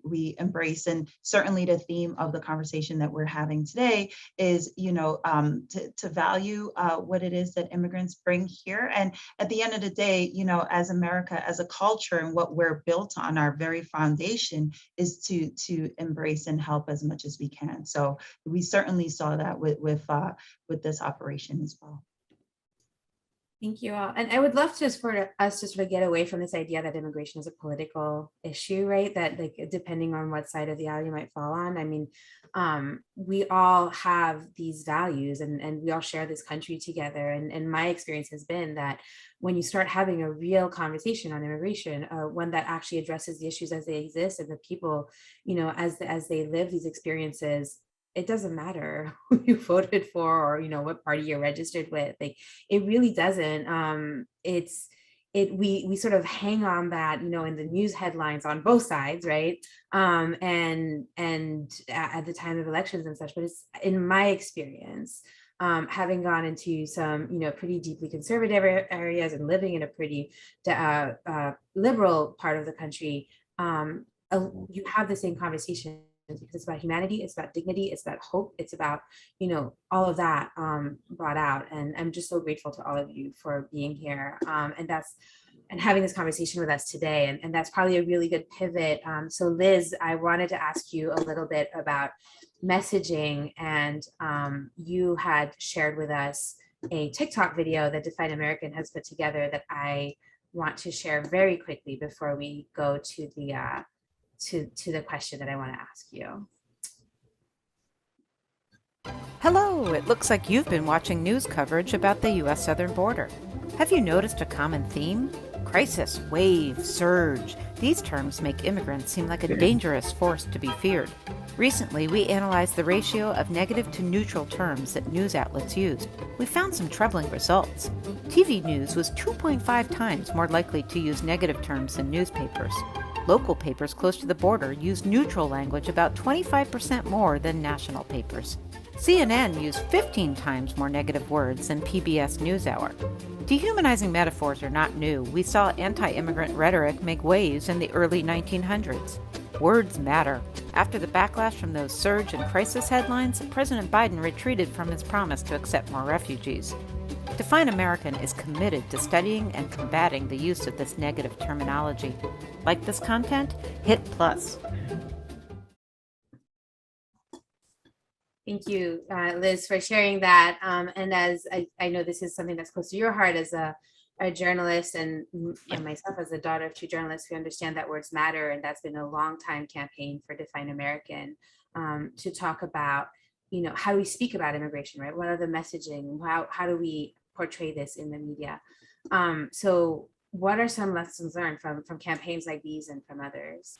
we embrace. And certainly the theme of the conversation that we're having today is, to value what it is that immigrants bring here. And at the end of the day, as America, as a culture, and what we're built on, our very foundation is to embrace and help as much as we can. So we certainly saw that with this operation as well. Thank you all. And I would love for us to sort of get away from this idea that immigration is a political issue, right? That, like, depending on what side of the aisle you might fall on. I mean, we all have these values, and we all share this country together. And my experience has been that when you start having a real conversation on immigration, one that actually addresses the issues as they exist, and the people, as they live these experiences, it doesn't matter who you voted for, or what party you're registered with. Like, it really doesn't. We sort of hang on that, in the news headlines on both sides, right? And at the time of elections and such. But it's, in my experience, having gone into some pretty deeply conservative areas and living in a pretty liberal part of the country, you have the same conversation, because it's about humanity, it's about dignity, it's about hope, it's about all of that brought out. And I'm just so grateful to all of you for being here, and having this conversation with us today. And that's probably a really good pivot. So Liz, I wanted to ask you a little bit about messaging, and you had shared with us a TikTok video that Defiant American has put together that I want to share very quickly before we go to the question that I want to ask you. Hello, it looks like you've been watching news coverage about the U.S. southern border. Have you noticed a common theme? Crisis, wave, surge. These terms make immigrants seem like a dangerous force to be feared. Recently, we analyzed the ratio of negative to neutral terms that news outlets used. We found some troubling results. TV news was 2.5 times more likely to use negative terms than newspapers. Local papers close to the border use neutral language about 25% more than national papers. CNN used 15 times more negative words than PBS NewsHour. Dehumanizing metaphors are not new. We saw anti-immigrant rhetoric make waves in the early 1900s. Words matter. After the backlash from those surge and crisis headlines, President Biden retreated from his promise to accept more refugees. Define American is committed to studying and combating the use of this negative terminology. Like this content? Hit plus. Thank you, Liz, for sharing that. And as I know this is something that's close to your heart as a journalist and myself as a daughter of two journalists who understand that words matter. And that's been a long time campaign for Define American to talk about, how do we speak about immigration, right? What are the messaging? How do we portray this in the media? So what are some lessons learned from campaigns like these and from others?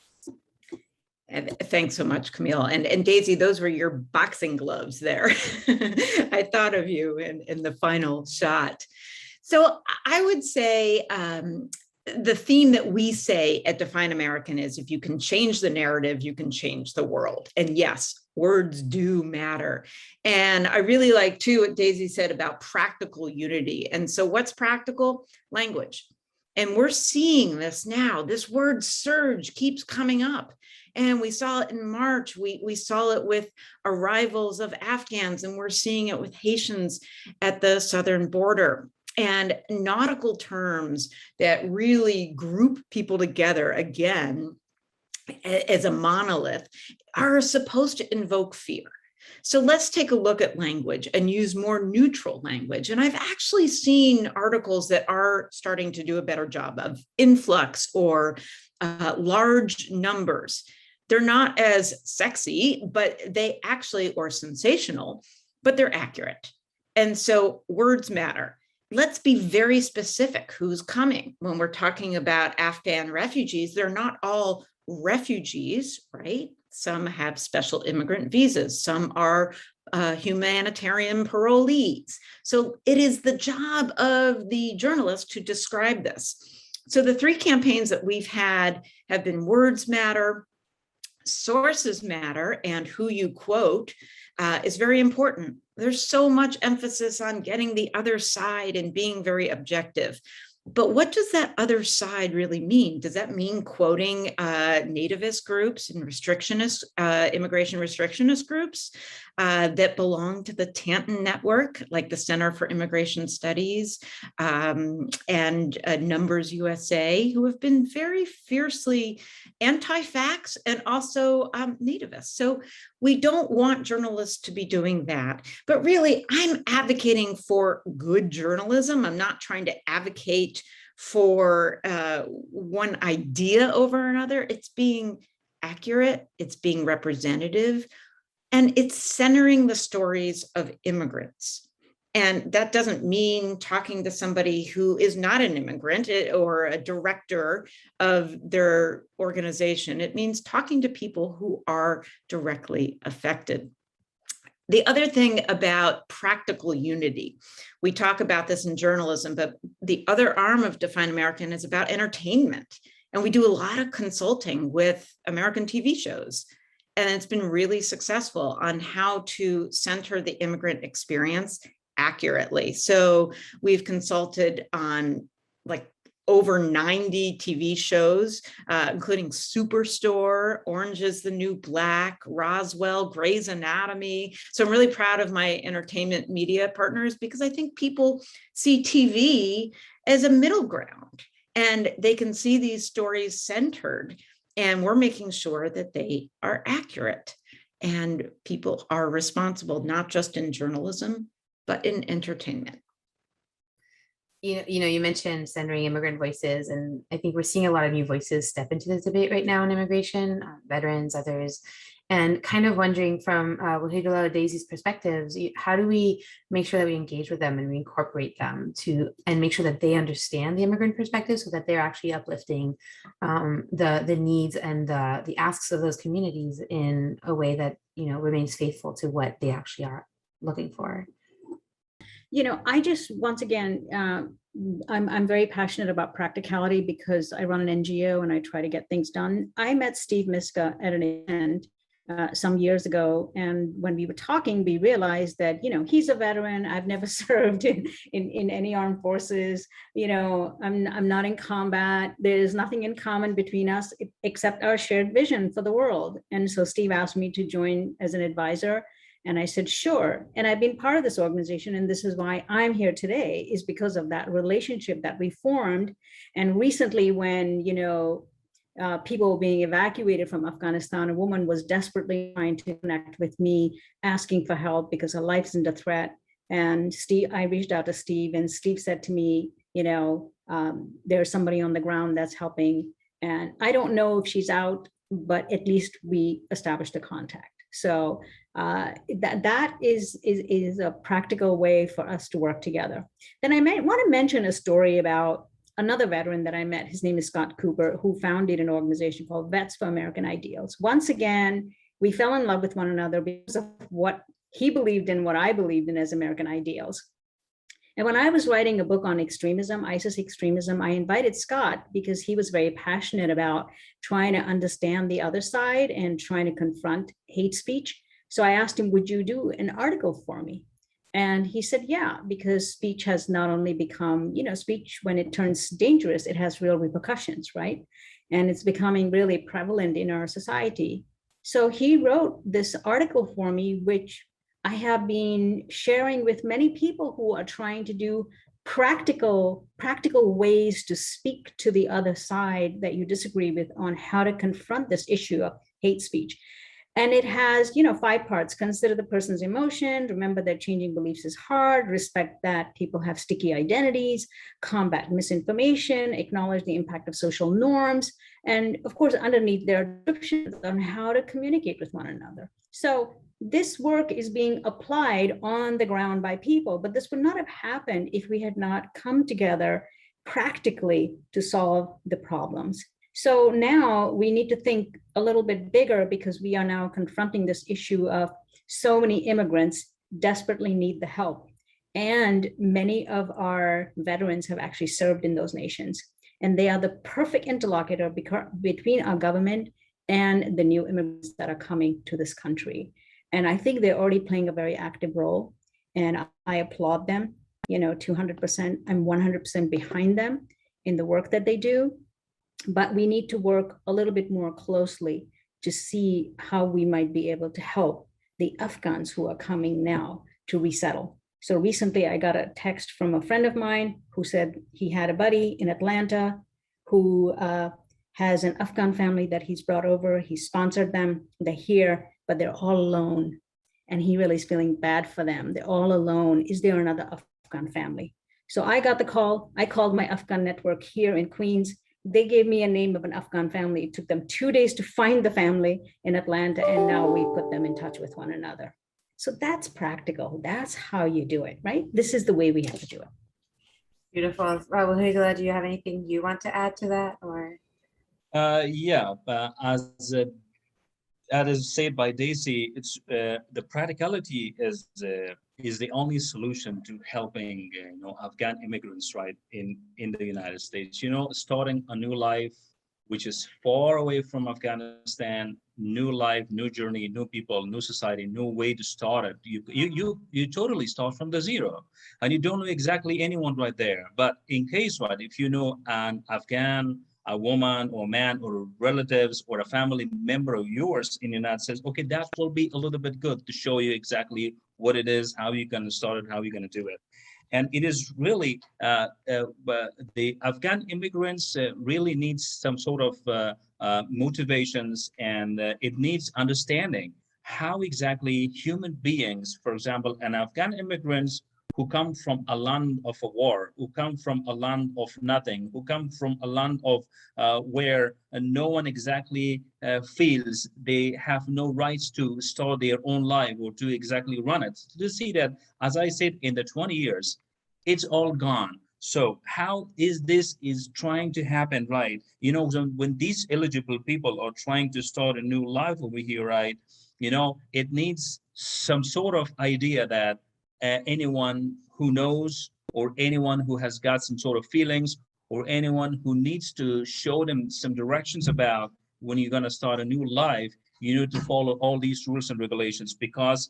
And thanks so much, Camille. And Daisy, those were your boxing gloves there. I thought of you in the final shot. So I would say the theme that we say at Define American is if you can change the narrative, you can change the world. And yes, words do matter. And I really like too what Daisy said about practical unity. And so what's practical? Language. And we're seeing this now. This word surge keeps coming up. And we saw it in March. We saw it with arrivals of Afghans, and we're seeing it with Haitians at the southern border. And nautical terms that really group people together again as a monolith are supposed to invoke fear. So let's take a look at language and use more neutral language. And I've actually seen articles that are starting to do a better job of influx or large numbers. They're not as sexy, but they actually, or sensational, but they're accurate. And so words matter. Let's be very specific who's coming. When we're talking about Afghan refugees, they're not all refugees, right? Some have special immigrant visas. Some are humanitarian parolees. So it is the job of the journalist to describe this. So the three campaigns that we've had have been words matter, sources matter, and who you quote is very important. There's so much emphasis on getting the other side and being very objective. But what does that other side really mean? Does that mean quoting nativist groups and restrictionist, immigration restrictionist groups that belong to the Tanton Network, like the Center for Immigration Studies and Numbers USA, who have been very fiercely anti-facts and also nativists? So we don't want journalists to be doing that. But really, I'm advocating for good journalism. I'm not trying to advocate for one idea over another. It's being accurate, it's being representative, and it's centering the stories of immigrants. And that doesn't mean talking to somebody who is not an immigrant or a director of their organization. It means talking to people who are directly affected. The other thing about practical unity, we talk about this in journalism, but the other arm of Define American is about entertainment. And we do a lot of consulting with American TV shows. And it's been really successful on how to center the immigrant experience accurately. So we've consulted on like over 90 TV shows, including Superstore, Orange is the New Black, Roswell, Grey's Anatomy. So I'm really proud of my entertainment media partners because I think people see TV as a middle ground and they can see these stories centered, and we're making sure that they are accurate and people are responsible, not just in journalism, but in entertainment. You mentioned centering immigrant voices, and I think we're seeing a lot of new voices step into this debate right now in immigration, veterans, others, and kind of wondering from Wahidullah, Daisy's perspectives, how do we make sure that we engage with them and we incorporate them and make sure that they understand the immigrant perspective so that they're actually uplifting the needs and the asks of those communities in a way that remains faithful to what they actually are looking for. I just, once again, I'm very passionate about practicality because I run an NGO and I try to get things done. I met Steve Miska at an event some years ago. And when we were talking, we realized that, he's a veteran. I've never served in any armed forces. I'm not in combat. There's nothing in common between us except our shared vision for the world. And so Steve asked me to join as an advisor. And I said, sure. And I've been part of this organization. And this is why I'm here today, is because of that relationship that we formed. And recently when, people being evacuated from Afghanistan, a woman was desperately trying to connect with me, asking for help because her life's under threat. And I reached out to Steve, and Steve said to me, there's somebody on the ground that's helping. And I don't know if she's out, but at least we established a contact. So that is a practical way for us to work together. Then I want to mention a story about another veteran that I met. His name is Scott Cooper, who founded an organization called Vets for American Ideals. Once again, we fell in love with one another because of what he believed in, what I believed in as American ideals. And when I was writing a book on extremism, ISIS extremism, I invited Scott because he was very passionate about trying to understand the other side and trying to confront hate speech. So I asked him, would you do an article for me? And he said, yeah, because speech has not only become, speech, when it turns dangerous, it has real repercussions, right? And it's becoming really prevalent in our society. So he wrote this article for me, which I have been sharing with many people who are trying to do practical ways to speak to the other side that you disagree with on how to confront this issue of hate speech. And it has, 5 parts. Consider the person's emotion, remember that changing beliefs is hard, respect that people have sticky identities, combat misinformation, acknowledge the impact of social norms, and of course, underneath there are descriptions on how to communicate with one another. So this work is being applied on the ground by people, but this would not have happened if we had not come together practically to solve the problems. So now we need to think a little bit bigger, because we are now confronting this issue of so many immigrants desperately need the help. And many of our veterans have actually served in those nations. And they are the perfect interlocutor between our government and the new immigrants that are coming to this country. And I think they're already playing a very active role. And I applaud them, 200%. I'm 100% behind them in the work that they do. But we need to work a little bit more closely to see how we might be able to help the Afghans who are coming now to resettle. So recently I got a text from a friend of mine who said he had a buddy in Atlanta who has an Afghan family that he's brought over. He sponsored them. They're here, but they're all alone. And he really is feeling bad for them. They're all alone. Is there another Afghan family? So I got the call. I called my Afghan network here in Queens. They gave me a name of an Afghan family. It took them 2 days to find the family in Atlanta, and now we put them in touch with one another. So that's practical. That's how you do it, right? This is the way we have to do it. Beautiful. Wahidullah, do you have anything you want to add to that, or? As said by Daisy, it's the practicality is the only solution to helping Afghan immigrants, right, in the United States. Starting a new life, which is far away from Afghanistan, new life, new journey, new people, new society, new way to start it. You totally start from the zero, and you don't know exactly anyone right there. But in case, right, if you know an Afghan, a woman or man or relatives or a family member of yours in the United States, okay, that will be a little bit good to show you exactly what it is, how you're going to start it, how you're going to do it. And it is really, the Afghan immigrants really needs some sort of motivations, and it needs understanding how exactly human beings, for example, an Afghan immigrants who come from a land of a war, who come from a land of nothing, who come from a land of where no one exactly feels they have no rights to start their own life or to exactly run it. To see that, as I said, in the 20 years, it's all gone. So how is this trying to happen, right? When these eligible people are trying to start a new life over here, right? It needs some sort of idea that anyone who knows, or anyone who has got some sort of feelings, or anyone who needs to show them some directions about when you're going to start a new life, You need to follow all these rules and regulations because,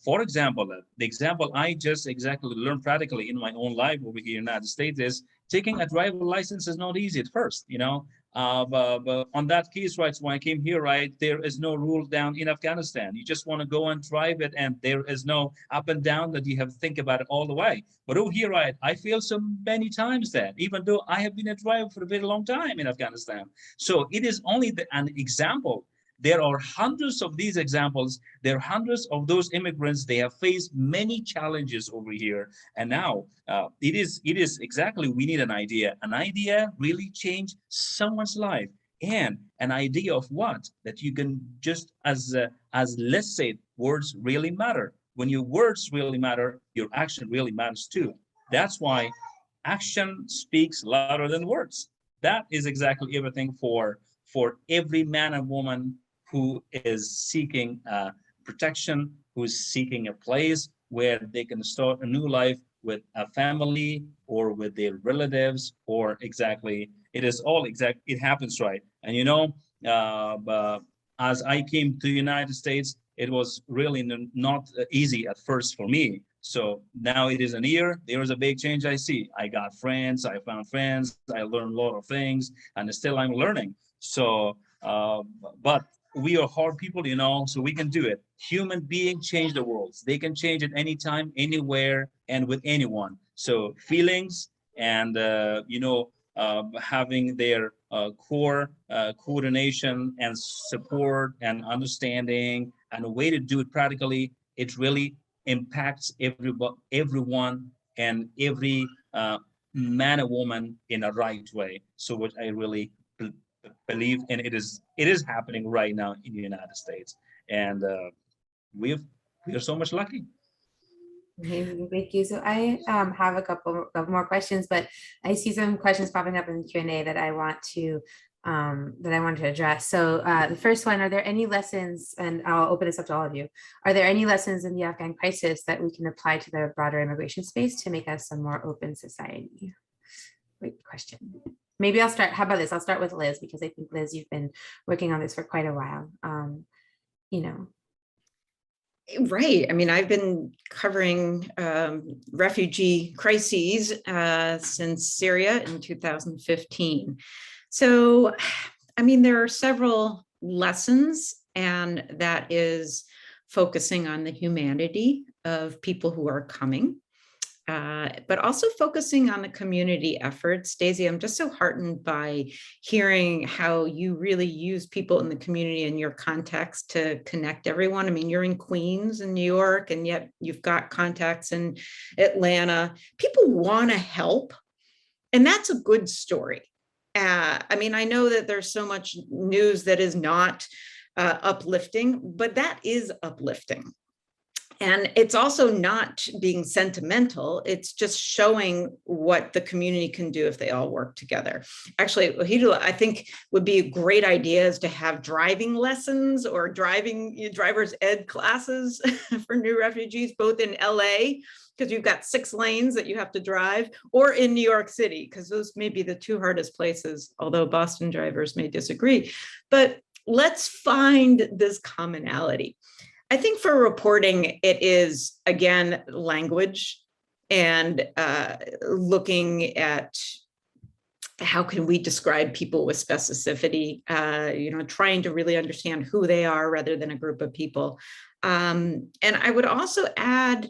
for example, the example I just exactly learned practically in my own life over here in the United States is taking a driver license is not easy at first, you know. But on that case, right, so when I came here, right, there is no rule down in Afghanistan. You just want to go and drive it, and there is no up and down that you have to think about it all the way. But over here, right, I feel so many times that, even though I have been a driver for a very long time in Afghanistan. So it is only an example. There are hundreds of these examples. There are hundreds of those immigrants. They have faced many challenges over here. And now it is exactly, we need an idea. An idea really change someone's life. And an idea of what? That you can just, as let's say, words really matter. When your words really matter, your action really matters too. That's why action speaks louder than words. That is exactly everything for every man and woman who is seeking protection, who is seeking a place where they can start a new life with a family or with their relatives, or exactly, it is all exact, it happens, right? And you know, as I came to the United States, it was really not easy at first for me. So now it is a year, there is a big change I see. I got friends, I found friends, I learned a lot of things, and still I'm learning. So, but we are hard people, you know, so we can do it. Human beings change the world. They can change it anytime, anywhere, and with anyone. So feelings and, you know, having their core coordination and support and understanding and a way to do it practically, it really impacts everyone and every man and woman in a right way. So what I really believe, and it is happening right now in the United States, and we are so much lucky. Thank you. So I have a couple of more questions, but I see some questions popping up in the Q&A that I want to address. So the first one, are there any lessons, and I'll open this up to all of you, are there any lessons in the Afghan crisis that we can apply to the broader immigration space to make us a more open society? Great question. Maybe I'll start, how about this? I'll start with Liz, because I think, Liz, you've been working on this for quite a while. You know. Right. I mean, I've been covering refugee crises since Syria in 2015. So, I mean, there are several lessons, and that is focusing on the humanity of people who are coming. But also focusing on the community efforts. Daisy, I'm just so heartened by hearing how you really use people in the community in your context to connect everyone. I mean, you're in Queens and New York, and yet you've got contacts in Atlanta. People want to help, and that's a good story. I mean, I know that there's so much news that is not uplifting, but that is uplifting. And it's also not being sentimental. It's just showing what the community can do if they all work together. Actually, Wahidullah, I think would be a great idea is to have driving lessons or driver's ed classes for new refugees, both in LA, because you've got 6 lanes that you have to drive, or in New York City, because those may be the 2 hardest places, although Boston drivers may disagree. But let's find this commonality. I think for reporting, it is, again, language and looking at how can we describe people with specificity, you know, trying to really understand who they are rather than a group of people. And I would also add,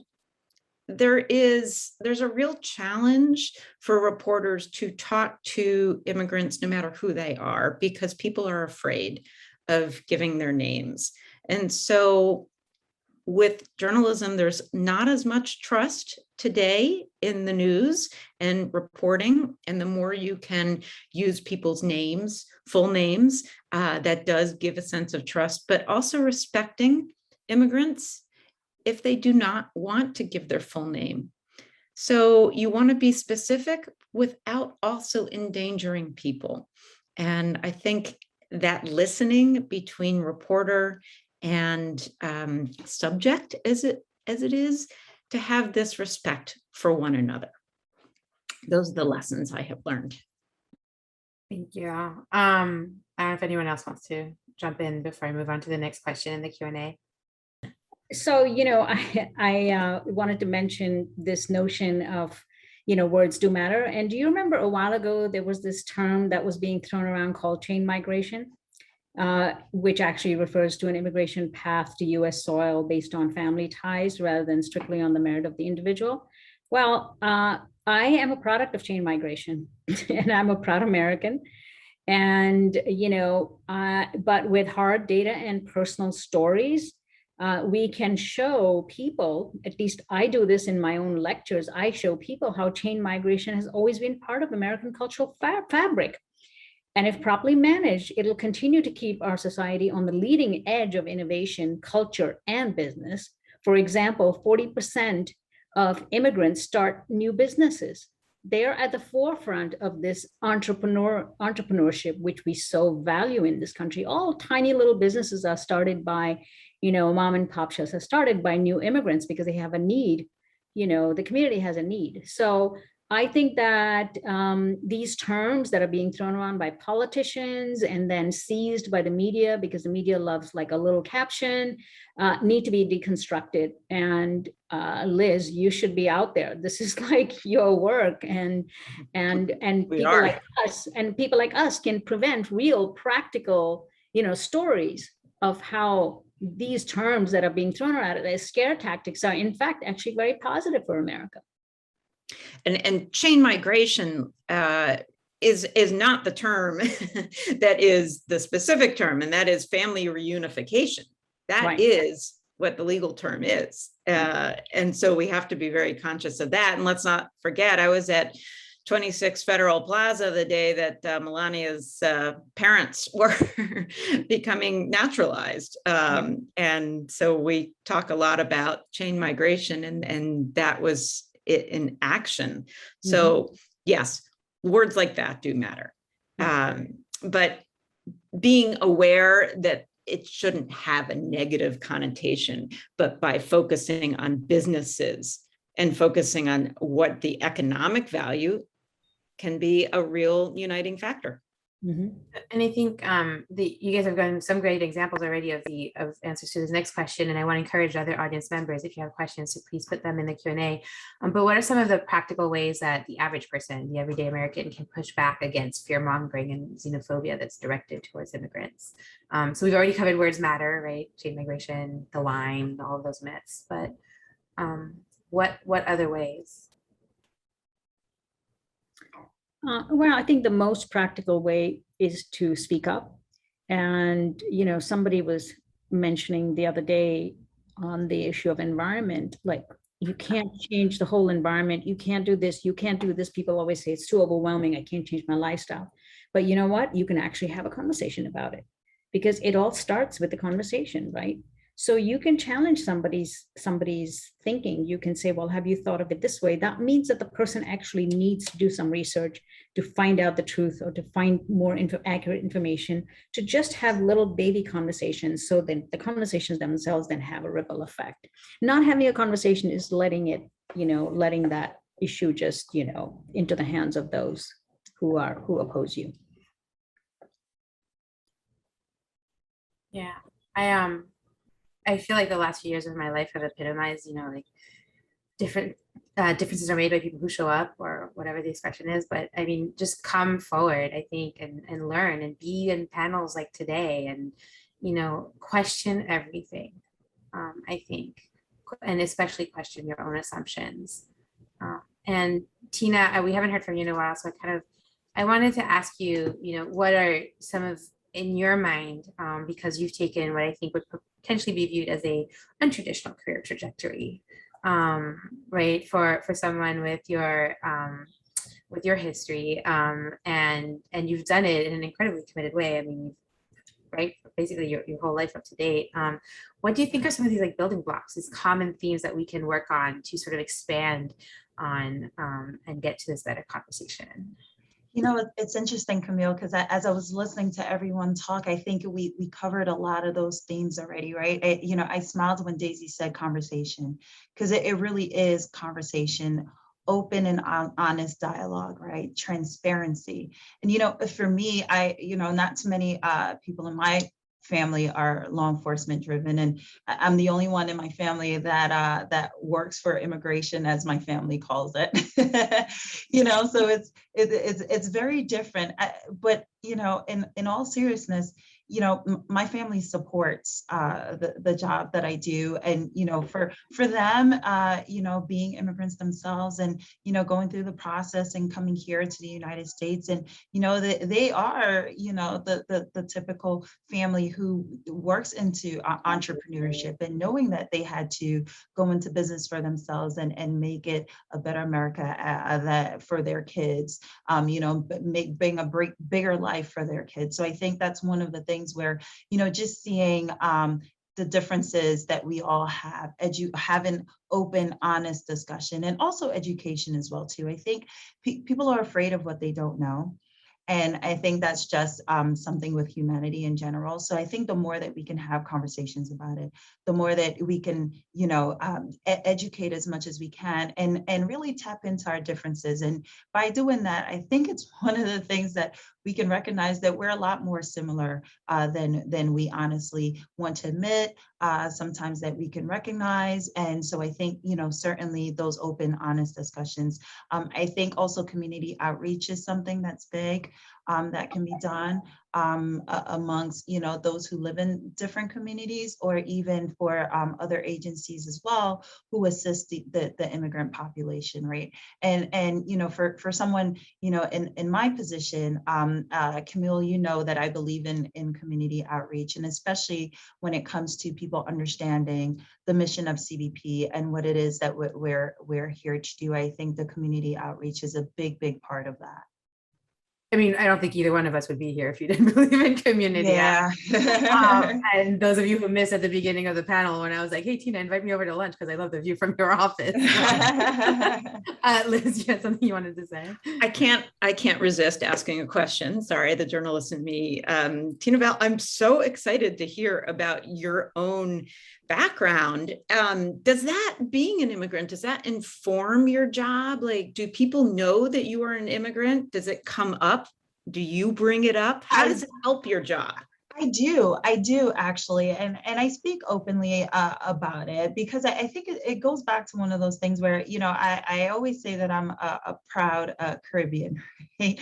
there's a real challenge for reporters to talk to immigrants no matter who they are, because people are afraid of giving their names. And so with journalism, there's not as much trust today in the news and reporting. And the more you can use people's names, full names, that does give a sense of trust, but also respecting immigrants if they do not want to give their full name. So you want to be specific without also endangering people. And I think that listening between reporter and subject as it is, to have this respect for one another. Those are the lessons I have learned. Thank you. I don't know if anyone else wants to jump in before I move on to the next question in the Q&A? So, I wanted to mention this notion of, words do matter. And do you remember a while ago, there was this term that was being thrown around called chain migration, which actually refers to an immigration path to US soil based on family ties rather than strictly on the merit of the individual? Well, I am a product of chain migration and I'm a proud American. And, but with hard data and personal stories, we can show people, at least I do this in my own lectures, I show people how chain migration has always been part of American cultural fabric. And if properly managed, it'll continue to keep our society on the leading edge of innovation, culture, and business. For example, 40% of immigrants start new businesses. They're at the forefront of this entrepreneurship, which we so value in this country. All tiny little businesses are started by, mom and pop shops are started by new immigrants because they have a need. The community has a need. So I think that these terms that are being thrown around by politicians and then seized by the media, because the media loves like a little caption, need to be deconstructed. And Liz, you should be out there. This is like your work, and people like us can prevent real practical, stories of how these terms that are being thrown around as scare tactics are in fact actually very positive for America. And chain migration is not the term that is the specific term, and that is family reunification. That Right. is what the legal term is. And so we have to be very conscious of that. And let's not forget, I was at 26 Federal Plaza the day that Melania's parents were becoming naturalized. And so we talk a lot about chain migration, and that was it in action. So yes, words like that do matter. But being aware that it shouldn't have a negative connotation, but by focusing on businesses and focusing on what the economic value can be a real uniting factor. And I think you guys have gotten some great examples already of answers to this next question. And I want to encourage other audience members, if you have questions, to please put them in the Q&A. But what are some of the practical ways that the average person, the everyday American, can push back against fear-mongering and xenophobia that's directed towards immigrants? So we've already covered words matter, right? Chain migration, the line, all of those myths. But what other ways? Well, I think the most practical way is to speak up. And, somebody was mentioning the other day on the issue of environment, like you can't change the whole environment. You can't do this. You can't do this. People always say it's too overwhelming. I can't change my lifestyle. But you know what? You can actually have a conversation about it, because it all starts with the conversation, right? So you can challenge somebody's thinking. You can say, well, have you thought of it this way? That means that the person actually needs to do some research to find out the truth, or to find more accurate information, to just have little baby conversations, so that the conversations themselves then have a ripple effect. Not having a conversation is letting that issue just, into the hands of those who oppose you. Yeah, I feel like the last few years of my life have epitomized, like different differences are made by people who show up, or whatever the expression is. But I mean, just come forward, I think, and learn, and be in panels like today, and, question everything, I think, and especially question your own assumptions. And Tina, we haven't heard from you in a while, so I wanted to ask you, what are some of, in your mind, because you've taken what I think would potentially be viewed as a untraditional career trajectory, right, for someone with your history, and you've done it in an incredibly committed way. I mean, right, basically your whole life up to date. What do you think are some of these like building blocks, these common themes that we can work on to sort of expand on, and get to this better conversation? It's interesting, Camille, because as I was listening to everyone talk, I think we covered a lot of those themes already, right? I smiled when Daisy said conversation, because it really is conversation, open and honest dialogue, right? Transparency. And, for me, not too many people in my family are law enforcement driven, and I'm the only one in my family that that works for immigration, as my family calls it. You know, so it's very different. But you know, in all seriousness, you know, my family supports the job that I do, and you know, for them, you know, being immigrants themselves, and you know, going through the process and coming here to the United States, and you know, they are, you know, the typical family who works into entrepreneurship, and knowing that they had to go into business for themselves and make it a better America that for their kids, you know, bring a bigger life for their kids. So I think that's one of the things where, you know, just seeing the differences that we all have, have an open, honest discussion, and also education as well too. I think people are afraid of what they don't know. And I think that's just something with humanity in general. So I think the more that we can have conversations about it, the more that we can, you know, educate as much as we can, and really tap into our differences. And by doing that, I think it's one of the things that we can recognize that we're a lot more similar than we honestly want to admit, sometimes that we can recognize. And so I think, you know, certainly those open, honest discussions. I think also community outreach is something that's big. That can be done amongst, you know, those who live in different communities, or even for other agencies as well who assist the immigrant population, right? And you know, for someone, you know, in my position, Camille, you know that I believe in community outreach, and especially when it comes to people understanding the mission of CBP and what it is that we're here to do. I think the community outreach is a big part of that. I mean, I don't think either one of us would be here if you didn't believe in community. Yeah. And those of you who missed at the beginning of the panel when I was like, hey, Tina, invite me over to lunch because I love the view from your office. Liz, you had something you wanted to say? I can't resist asking a question. Sorry, the journalist in me. TenaVel, I'm so excited to hear about your own background. Does that, being an immigrant, does that inform your job? Like, do people know that you are an immigrant? Does it come up? Do you bring it up? How does it help your job? I do actually, and I speak openly about it, because I think it goes back to one of those things where, you know, I always say that I'm a proud Caribbean, right?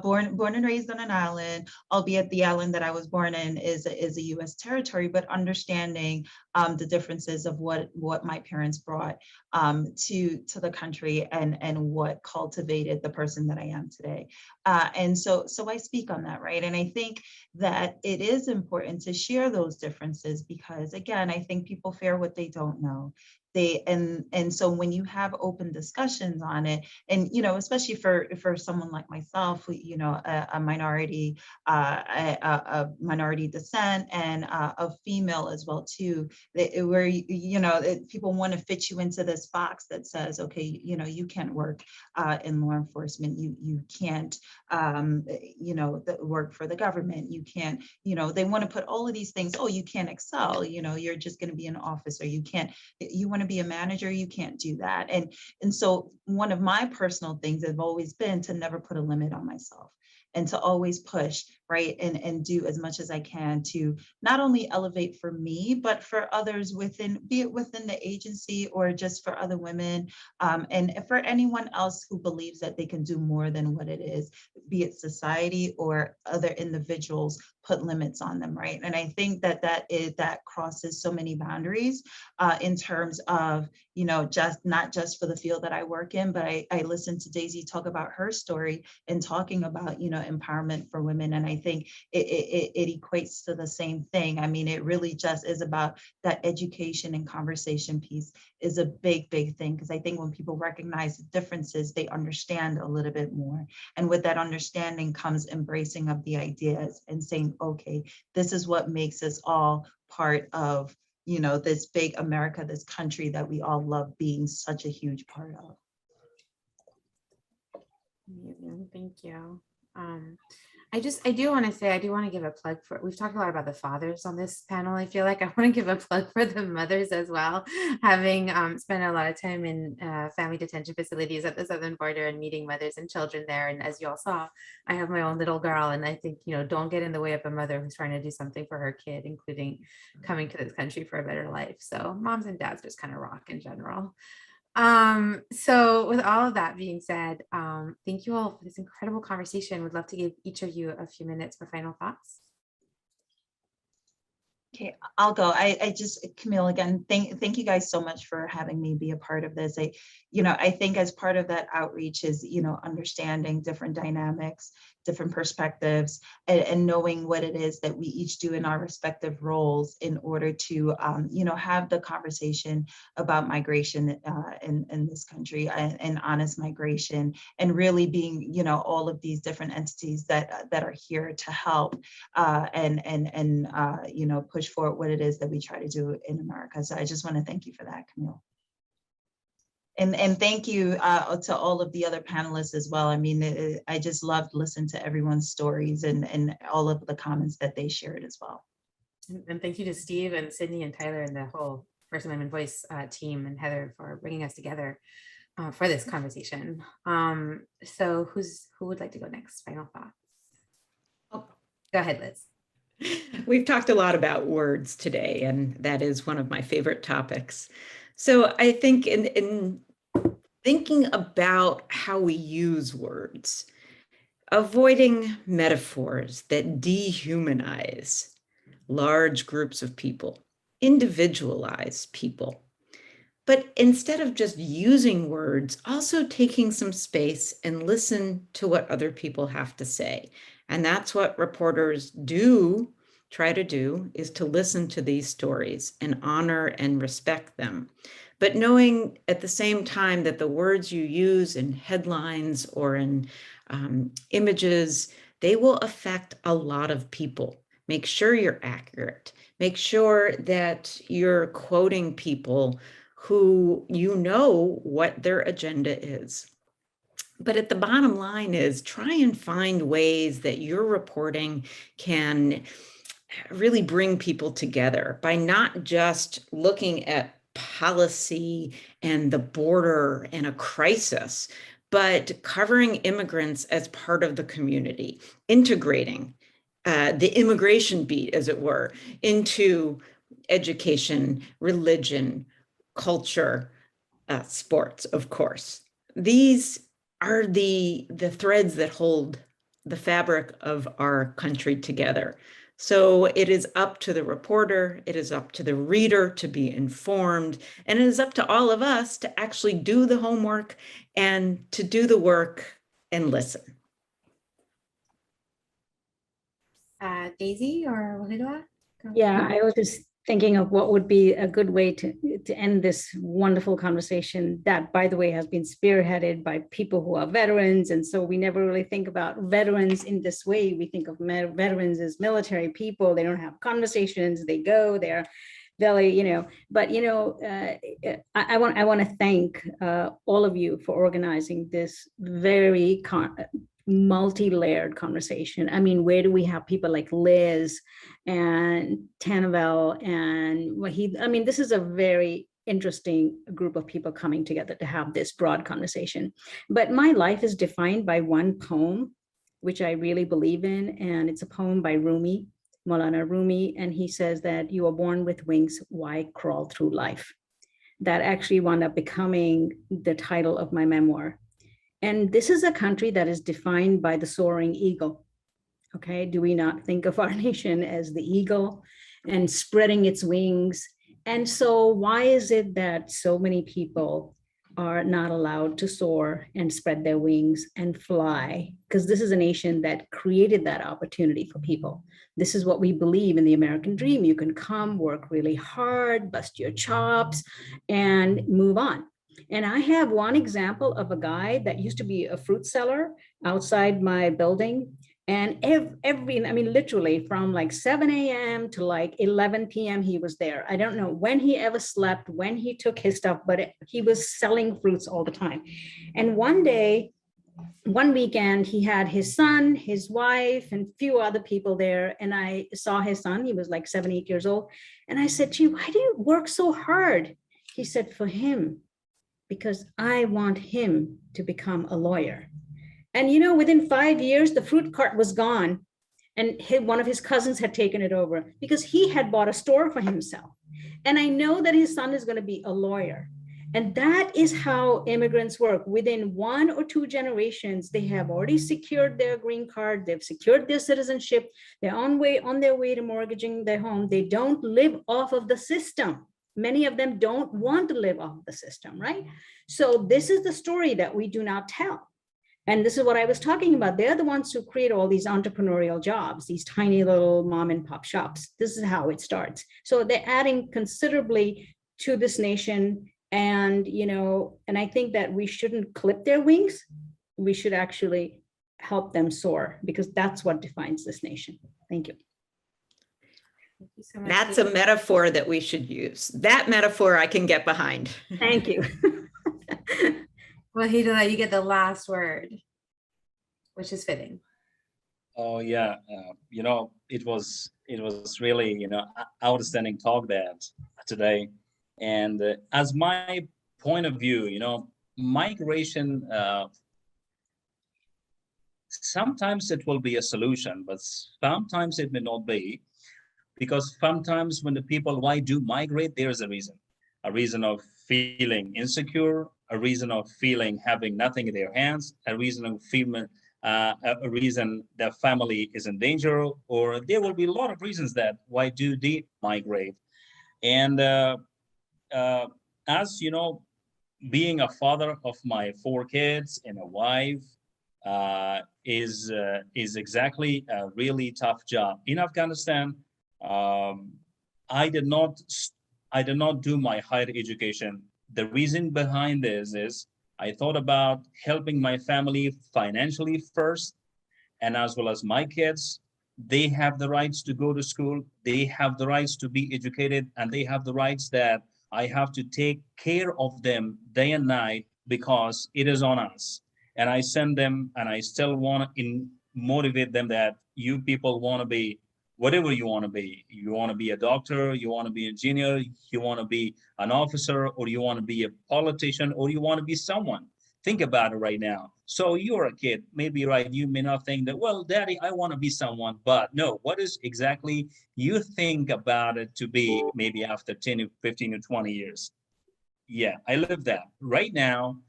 Born and raised on an island, albeit the island that I was born in is a U.S. territory, but understanding the differences of what my parents brought to the country, and what cultivated the person that I am today. And so I speak on that, right? And I think that it is important to share those differences, because again, I think people fear what they don't know. And so when you have open discussions on it, and you know, especially for someone like myself, who, you know, a minority descent, and a female as well too, where you know, people want to fit you into this box that says, okay, you know, you can't work in law enforcement, you can't you know, work for the government, you can't, you know, they want to put all of these things. Oh, you can't excel, you know, you're just going to be an officer, you can't, you want to be a manager, you can't do that. And so one of my personal things have always been to never put a limit on myself, and to always push, right, and do as much as I can to not only elevate for me, but for others within, be it within the agency, or just for other women, and for anyone else who believes that they can do more than what it is, be it society or other individuals put limits on them, right? And I think that crosses so many boundaries in terms of, you know, just not just for the field that I work in, but I listened to Daisy talk about her story and talking about, you know, empowerment for women. And I think it equates to the same thing. I mean, it really just is about that education and conversation piece is a big thing, because I think when people recognize the differences, they understand a little bit more. And with that understanding comes embracing of the ideas and saying, okay, this is what makes us all part of, you know, this big America, this country that we all love being such a huge part of. Amazing. Thank you. I do want to say, I do want to give a plug for, we've talked a lot about the fathers on this panel. I feel like I want to give a plug for the mothers as well. Having spent a lot of time in family detention facilities at the southern border and meeting mothers and children there. And as you all saw, I have my own little girl. And I think, don't get in the way of a mother who's trying to do something for her kid, including coming to this country for a better life. So moms and dads just kind of rock in general. So with all of that being said, thank you all for this incredible conversation. Would love to give each of you a few minutes for final thoughts. Okay, I'll go. I just, Camille, again, thank you guys so much for having me be a part of this. I think as part of that outreach is, understanding different dynamics, different perspectives, and knowing what it is that we each do in our respective roles in order to, have the conversation about migration in this country and honest migration, and really being, all of these different entities that are here to help and push forward what it is that we try to do in America. So I just want to thank you for that, Camille. And thank you to all of the other panelists as well. I mean, I just loved listening to everyone's stories and all of the comments that they shared as well. And thank you to Steve and Sydney and Tyler and the whole First Amendment Voice team, and Heather for bringing us together for this conversation. So who would like to go next? Final thoughts. Oh, go ahead, Liz. We've talked a lot about words today, and that is one of my favorite topics. So I think in thinking about how we use words, avoiding metaphors that dehumanize large groups of people, individualize people, but instead of just using words, also taking some space and listen to what other people have to say. And that's what reporters try to do, is to listen to these stories and honor and respect them. But knowing at the same time that the words you use in headlines or in images, they will affect a lot of people. Make sure you're accurate. Make sure that you're quoting people who what their agenda is. But at the bottom line is, try and find ways that your reporting can really bring people together by not just looking at policy and the border and a crisis, but covering immigrants as part of the community, integrating the immigration beat, as it were, into education, religion, culture, sports, of course. These are the threads that hold the fabric of our country together. So it is up to the reporter, it is up to the reader to be informed, and it is up to all of us to actually do the homework and to do the work and listen. Daisy or Wahidullah? Yeah, I was just thinking of what would be a good way to end this wonderful conversation that, by the way, has been spearheaded by people who are veterans. And so we never really think about veterans in this way. We think of veterans as military people. They don't have conversations. They go, they're really, but, I want to thank all of you for organizing this very multi-layered conversation. I mean, where do we have people like Liz and TenaVel and Wahid? I mean, this is a very interesting group of people coming together to have this broad conversation. But my life is defined by one poem, which I really believe in, and it's a poem by Rumi, Maulana Rumi, and he says that you are born with wings, why crawl through life? That actually wound up becoming the title of my memoir. And this is a country that is defined by the soaring eagle. Okay, do we not think of our nation as the eagle and spreading its wings? And so why is it that so many people are not allowed to soar and spread their wings and fly? Because this is a nation that created that opportunity for people. This is what we believe in the American dream. You can come, work really hard, bust your chops, and move on. And I have one example of a guy that used to be a fruit seller outside my building. And literally from like 7 a.m. to like 11 p.m. he was there. I don't know when he ever slept, when he took his stuff, but he was selling fruits all the time. And one day one weekend, he had his son, his wife, and a few other people there. And I saw his son. He was like 7, 8 years old. And I said, gee, why do you work so hard? He said, for him, because I want him to become a lawyer. And, you know, within 5 years, the fruit cart was gone. And one of his cousins had taken it over because he had bought a store for himself. And I know that his son is going to be a lawyer. And that is how immigrants work. Within 1 or 2 generations, they have already secured their green card. They've secured their citizenship. They're on their way to mortgaging their home. They don't live off of the system. Many of them don't want to live off the system, right? So this is the story that we do not tell. And this is what I was talking about. They're the ones who create all these entrepreneurial jobs, these tiny little mom and pop shops. This is how it starts. So they're adding considerably to this nation. And, you know, and I think that we shouldn't clip their wings. We should actually help them soar, because that's what defines this nation. Thank you. Thank you so much. That's a metaphor that we should use. That metaphor I can get behind. Thank you. Wahidullah, you get the last word, which is fitting. Oh yeah, you know, it was really, you know, outstanding talk that today. And as my point of view, you know, migration, sometimes it will be a solution, but sometimes it may not be, because sometimes when the people, why do migrate, there's a reason of feeling insecure, a reason of feeling having nothing in their hands, a reason of feeling, a reason their family is in danger, or there will be a lot of reasons that why do they migrate. And as you know, being a father of my 4 kids and a wife is exactly a really tough job. In Afghanistan, I did not do my higher education. The reason behind this is I thought about helping my family financially first, and as well as my kids. They have the rights to go to school. They have the rights to be educated, and they have the rights that I have to take care of them day and night, because it is on us. And I send them, and I still want to motivate them that you people want to be whatever you want to be. You want to be a doctor, you want to be an engineer, you want to be an officer, or you want to be a politician, or you want to be someone. Think about it right now. So you're a kid, maybe, right? You may not think that, well, daddy, I want to be someone, but no, what is exactly you think about it to be maybe after 10 to 15 to 20 years? Yeah, I live that right now.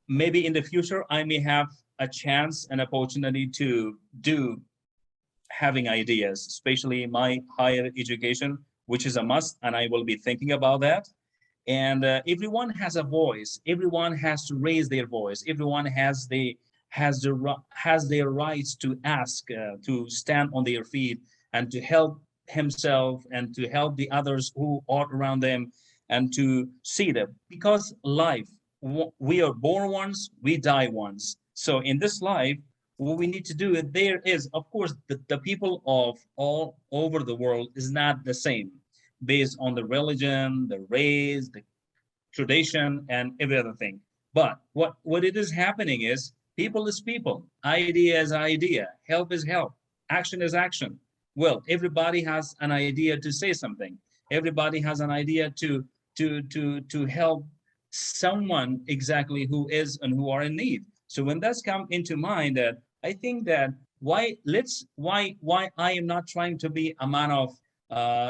Maybe in the future, I may have a chance and opportunity to do having ideas, especially my higher education, which is a must, and I will be thinking about that. And everyone has a voice. Everyone has to raise their voice. Everyone has their rights to ask, to stand on their feet, and to help himself and to help the others who are around them, and to see them. Because life, we are born once, we die once. So in this life, what we need to do, there is, of course, the people of all over the world is not the same, based on the religion, the race, the tradition, and every other thing. But what it is happening is people is people, idea is idea, help is help, action is action. Well, everybody has an idea to say something. Everybody has an idea to help someone exactly who is and who are in need. So when that's come into mind, that I think that why I am not trying to be a man of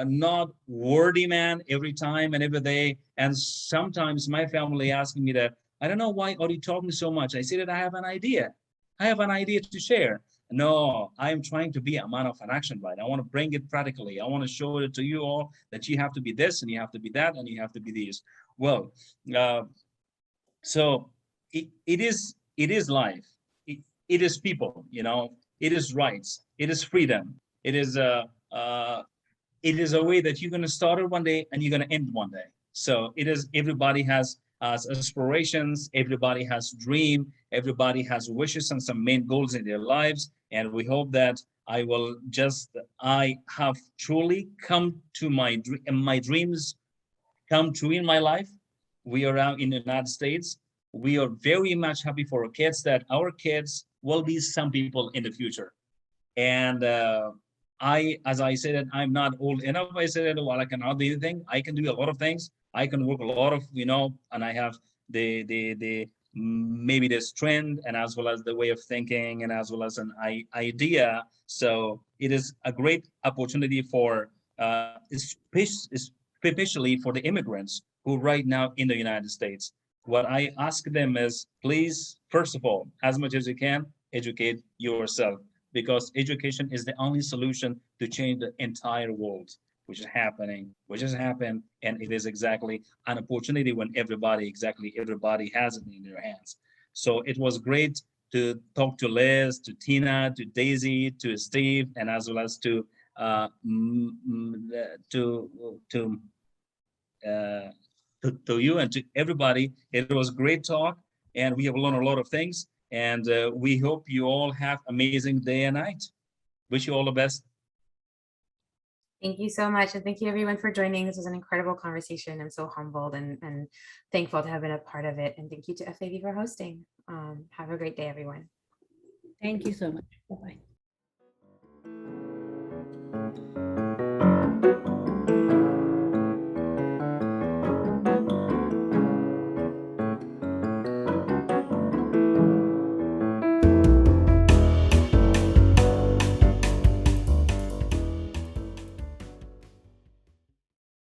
not wordy man every time and every day. And sometimes my family asking me that, I don't know, why are you talking so much? I say that I have an idea. I have an idea to share. No, I'm trying to be a man of an action, right? I want to bring it practically. I want to show it to you all that you have to be this, and you have to be that, and you have to be these. Well, so it is life. It is people, you know, it is rights, it is freedom. It is a way that you're going to start it one day and you're going to end one day. So it is, everybody has aspirations, everybody has dream, everybody has wishes and some main goals in their lives. And we hope that I have truly come to my dreams come true in my life. We are out in the United States. we are very much happy for our kids that our kids will be some people in the future. And as I said, I'm not old enough. I said, well, I cannot do anything. I can do a lot of things. I can work a lot of, and I have the maybe the strength and as well as the way of thinking and as well as an idea. So it is a great opportunity for, especially for the immigrants who right now in the United States. What I ask them is, please, first of all, as much as you can, educate yourself, because education is the only solution to change the entire world, which has happened, and it is exactly an opportunity when everybody has it in their hands. So it was great to talk to Liz, to Tina, to Daisy, to Steve, and as well as to you and to everybody. It was great talk, and we have learned a lot of things. And we hope you all have amazing day and night. Wish you all the best. Thank you so much. And thank you everyone for joining. This was an incredible conversation. I'm so humbled and thankful to have been a part of it. And thank you to FAV for hosting. Have a great day, everyone. Thank you so much. Bye-bye.